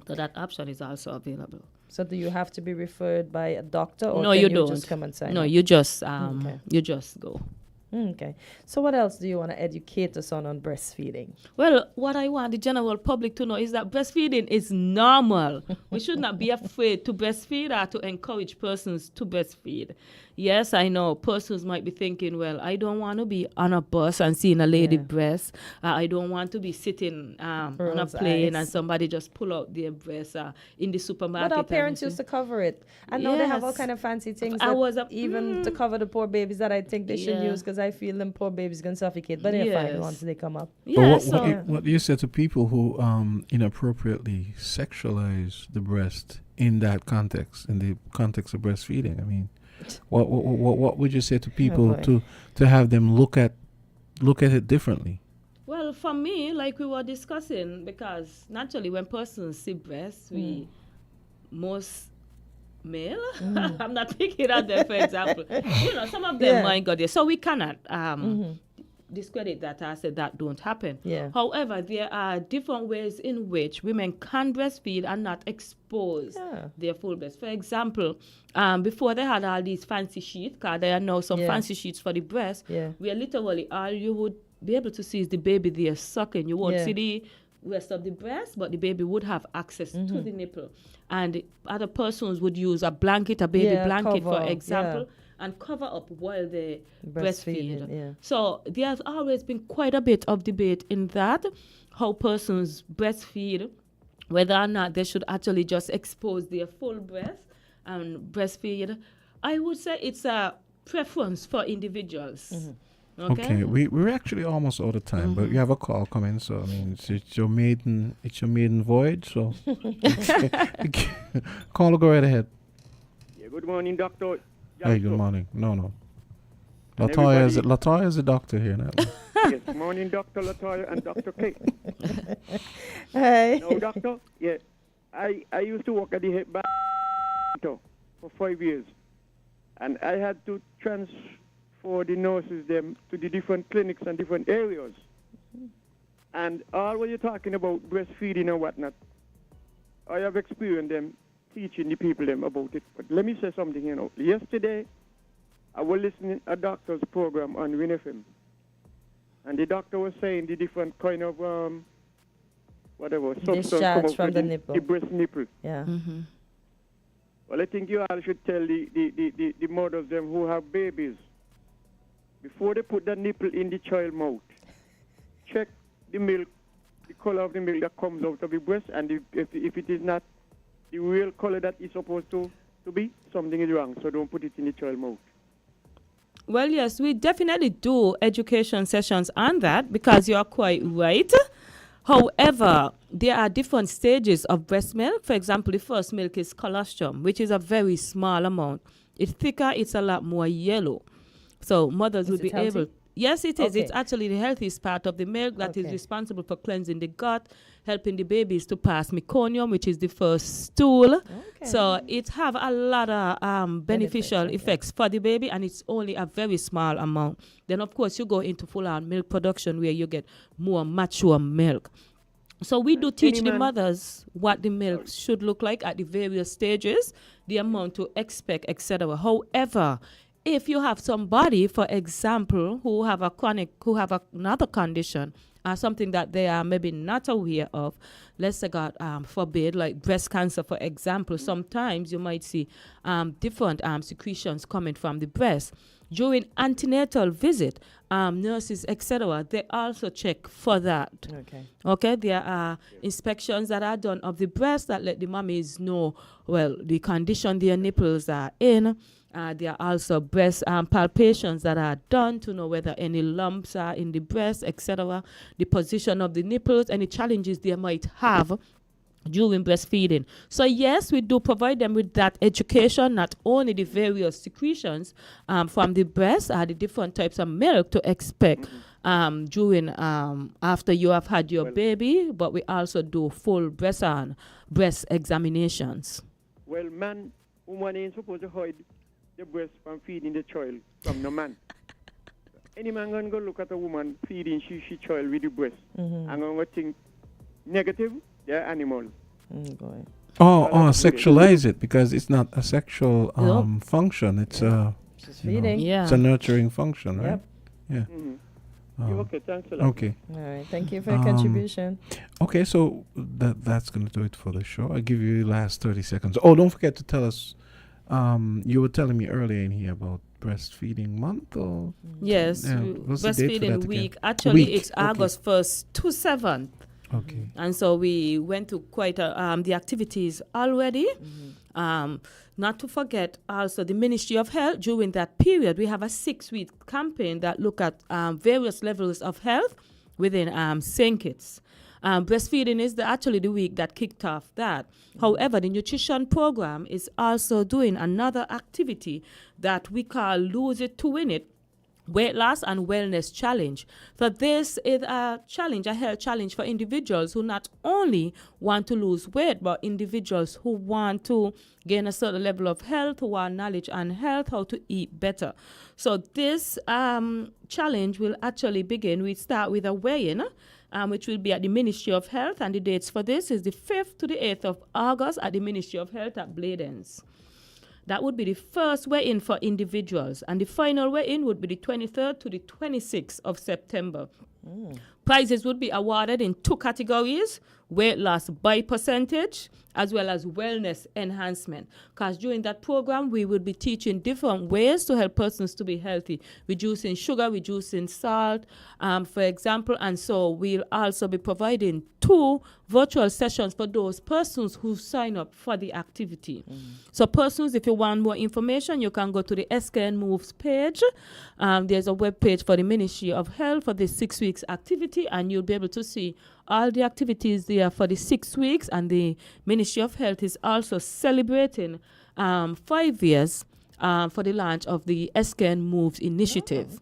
So that option is also available. So do you have to be referred by a doctor, or No, can you you don't. just come and sign No, up? you just go. Okay. So what else do you want to educate us on breastfeeding? Well, what I want the general public to know is that breastfeeding is normal. We should not be afraid to breastfeed or to encourage persons to breastfeed. Yes, I know persons might be thinking, well, I don't want to be on a bus and seeing a lady breast. I don't want to be sitting on a plane and somebody just pull out their breast in the supermarket. But our parents used to cover it. And now they have all Yes. kind of fancy things even to cover the poor babies that I think they should use, because I feel them poor babies can suffocate. But they're fine once they come up. But what do you say to people who inappropriately sexualize the breast in that context, in the context of breastfeeding? I mean, what would you say to people to have them look at it differently? Well, for me, like we were discussing, because naturally when persons see breasts, most male, I'm not picking on them, for example. Some of them might go there. So we cannot discredit that. I said that don't happen. Yeah. However, there are different ways in which women can breastfeed and not expose their full breast. For example, before they had all these fancy sheets, because there are now some fancy sheets for the breast, where literally all you would be able to see is the baby there sucking. You won't see the rest of the breast, but the baby would have access to the nipple. And other persons would use a blanket, a baby blanket, for example, and cover up while they breastfeed. So there has always been quite a bit of debate in that, how persons breastfeed, whether or not they should actually just expose their full breast and breastfeed. I would say it's a preference for individuals. Okay, we're actually almost out of time, but you have a call coming, so I mean it's your maiden voyage, so call will go right ahead. Yeah, good morning, Doctor. Hey, good morning. No. Latoya is the doctor here now. Yes, good morning, Dr. Latoya and Dr. Kate. Hey. No, doctor. Yeah, I used to work at the banter for 5 years, and I had to transfer the nurses them to the different clinics and different areas. And all what you're talking about breastfeeding and whatnot, I have experienced them teaching the people them about it. But let me say something, Yesterday, I was listening to a doctor's program on WINNFM, and the doctor was saying the different kind of substance discharge from the nipple. The breast nipple. Yeah. Well, I think you all should tell the mothers them who have babies, before they put the nipple in the child mouth, check the milk, the color of the milk that comes out of the breast, and if it is not the real color that it's supposed to be, something is wrong. So don't put it in the child mouth. Well, yes, we definitely do education sessions on that, because you are quite right. However, there are different stages of breast milk. For example, the first milk is colostrum, which is a very small amount. It's thicker, it's a lot more yellow. So mothers will be able, Yes, it is. Okay. It's actually the healthiest part of the milk that is Okay. responsible for cleansing the gut, helping the babies to pass meconium, which is the first stool. So it have a lot of beneficial effects for the baby, and it's only a very small amount. Then, of course, you go into full-on milk production where you get more mature milk. So we do teach the mothers what the milk should look like at the various stages, the amount to expect, etc. However, if you have somebody, for example, who have another condition or something that they are maybe not aware of, let's say God forbid, like breast cancer, for example, sometimes you might see different secretions coming from the breast. During antenatal visit, nurses, etc., they also check for that. Okay, there are inspections that are done of the breast that let the mummies know, well, the condition their nipples are in. There are also breast palpations that are done to know whether any lumps are in the breast, etc., the position of the nipples, any challenges they might have during breastfeeding. So yes, we do provide them with that education, not only the various secretions from the breast, the different types of milk to expect during after you have had your baby, but we also do full breast examinations. Well, woman ain't supposed to hide the breast from feeding the child from no man. Any man gonna go look at a woman feeding she child with the breast. I'm gonna think negative. They're animals. Sexualize it because it's not a sexual function. It's feeding. It's a nurturing function, right? Yeah. Okay, thanks a lot. Okay. All right, thank you for your contribution. Okay, so that's going to do it for the show. I'll give you the last 30 seconds. Oh, don't forget to tell us, you were telling me earlier in here about breastfeeding month or? Yes, what's the date for that breastfeeding again? week. Actually, Week, it's August 1st to 7th. Okay. And so we went to quite the activities already. Not to forget also the Ministry of Health. During that period, we have a 6-week campaign that look at various levels of health within St. Kitts. Breastfeeding is actually the week that kicked off that. However, the nutrition program is also doing another activity that we call Lose It to Win It, Weight Loss and Wellness Challenge. So this is a challenge, a health challenge for individuals who not only want to lose weight, but individuals who want to gain a certain level of health, who want knowledge on health, how to eat better. So this challenge will actually begin. We start with a weigh-in, which will be at the Ministry of Health, and the dates for this is the 5th to the 8th of August at the Ministry of Health at Bladens. That would be the first weigh-in for individuals, and the final weigh-in would be the 23rd to the 26th of September. Prizes would be awarded in 2 categories: weight loss by percentage as well as wellness enhancement. Because during that program, we will be teaching different ways to help persons to be healthy, reducing sugar, reducing salt, for example. And so we'll also be providing 2 virtual sessions for those persons who sign up for the activity. So persons, if you want more information, you can go to the SKN Moves page. There's a web page for the Ministry of Health for this 6 weeks activity, and you'll be able to see all the activities there for the 6 weeks. And the Ministry of Health is also celebrating 5 years for the launch of the SKN Moves initiative.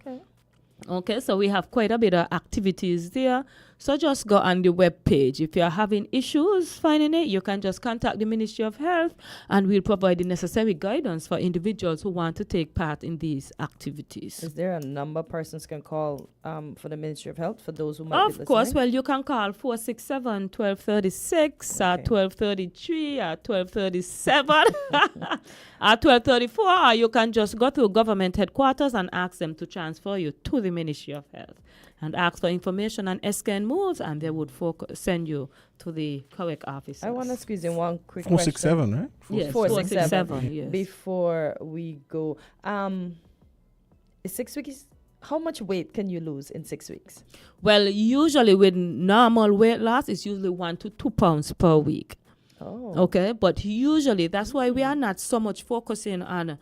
Okay, so we have quite a bit of activities there. So just go on the web page. If you're having issues finding it, you can just contact the Ministry of Health, and we'll provide the necessary guidance for individuals who want to take part in these activities. Is there a number persons can call for the Ministry of Health for those who might be listening? Of course, well, you can call 467-1236, 1233, 1237, 1234, or you can just go to government headquarters and ask them to transfer you to the Ministry of Health and ask for information on SKN Moves, and they would send you to the correct office. I want to squeeze in one quick 467, question. right? Yes, 467. yes. Before we go, 6 weeks, how much weight can you lose in 6 weeks? Well, usually with normal weight loss, it's usually 1 to 2 pounds per week. Oh. Okay, but usually that's why we are not so much focusing on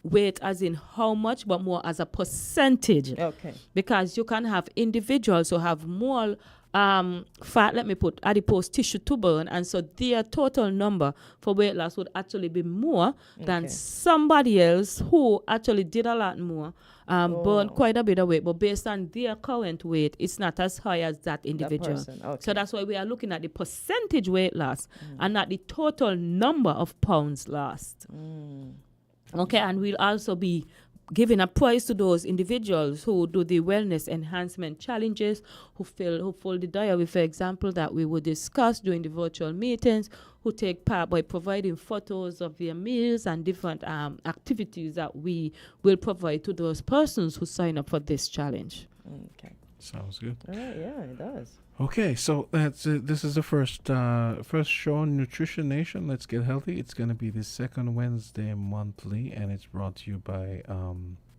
weight as in how much, but more as a percentage. Okay. Because you can have individuals who have more fat, let me put adipose tissue to burn, and so their total number for weight loss would actually be more than somebody else who actually did a lot more, burned quite a bit of weight, but based on their current weight, it's not as high as that individual. So that's why we are looking at the percentage weight loss and not the total number of pounds lost. Okay, and we'll also be giving a prize to those individuals who do the wellness enhancement challenges, who fill the diary, for example, that we will discuss during the virtual meetings, who take part by providing photos of their meals and different activities that we will provide to those persons who sign up for this challenge. Okay. Sounds good. All right, yeah, it does. Okay, so that's it. This is the first show on Nutrition Nation. Let's get healthy. It's going to be the second Wednesday monthly, and it's brought to you by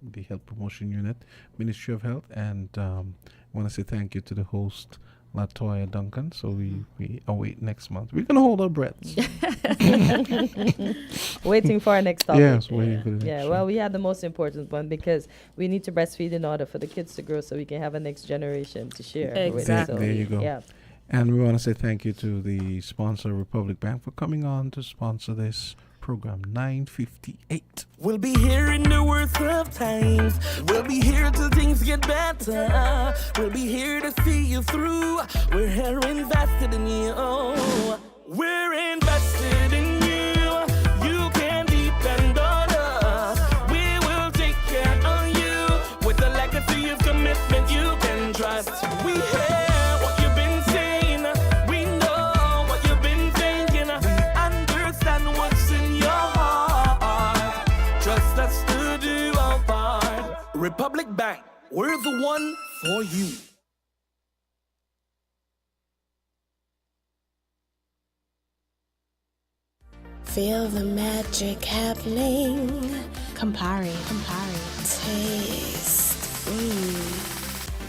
the Health Promotion Unit, Ministry of Health. And I want to say thank you to the host, Latoya Duncan. So we await next month. We're going to hold our breaths. Waiting for our next topic. Yes, waiting for the next show. Well, we had the most important one because we need to breastfeed in order for the kids to grow so we can have a next generation to share. Exactly. With. So, there you go. Yeah. And we want to say thank you to the sponsor, Republic Bank, for coming on to sponsor this program, 958. We'll be here in the worst of times. We'll be here till things get better. We'll be here to see you through. We're here invested in you. We're invested in you. You can depend on us. We will take care of you with a legacy of commitment you can trust. We hear what you've been saying. We know what you've been thinking. We understand what's in your heart. Trust us to do our part. Republic Bank, we're the one for you. Feel the magic happening. Campari. Taste.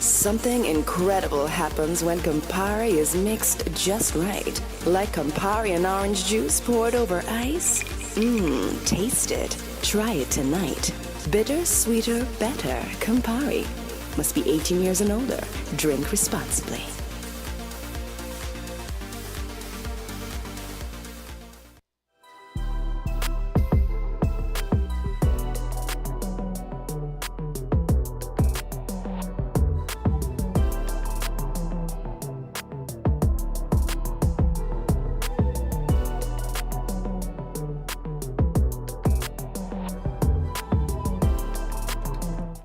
Something incredible happens when Campari is mixed just right. Like Campari and orange juice poured over ice. Taste it. Try it tonight. Bitter, sweeter, better. Campari. Must be 18 years and older. Drink responsibly.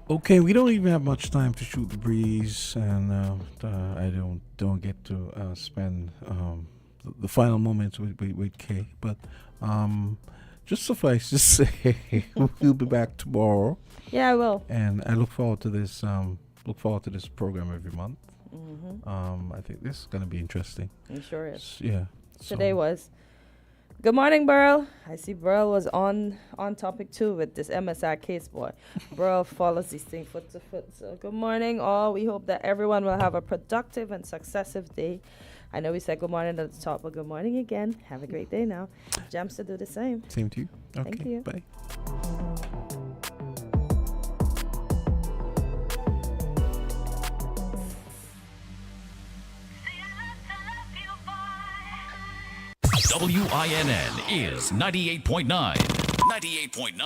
Okay, we don't even have much time to shoot the breeze, and I don't get to spend the final moments with Kay. But just suffice to say, we'll be back tomorrow. Yeah, I will. And I look forward to this. Look forward to this program every month. I think this is going to be interesting. It sure is. Yeah. Today was. Good morning, Burl. I see Burl was on topic too with this MSR case, boy. Burl follows these things foot to foot. So good morning, all. We hope that everyone will have a productive and successive day. I know we said good morning at the top, but good morning again. Have a great day now. Jams to do the same. Same to you. Okay, thank you. Bye. WINN is 98.9. 98.9.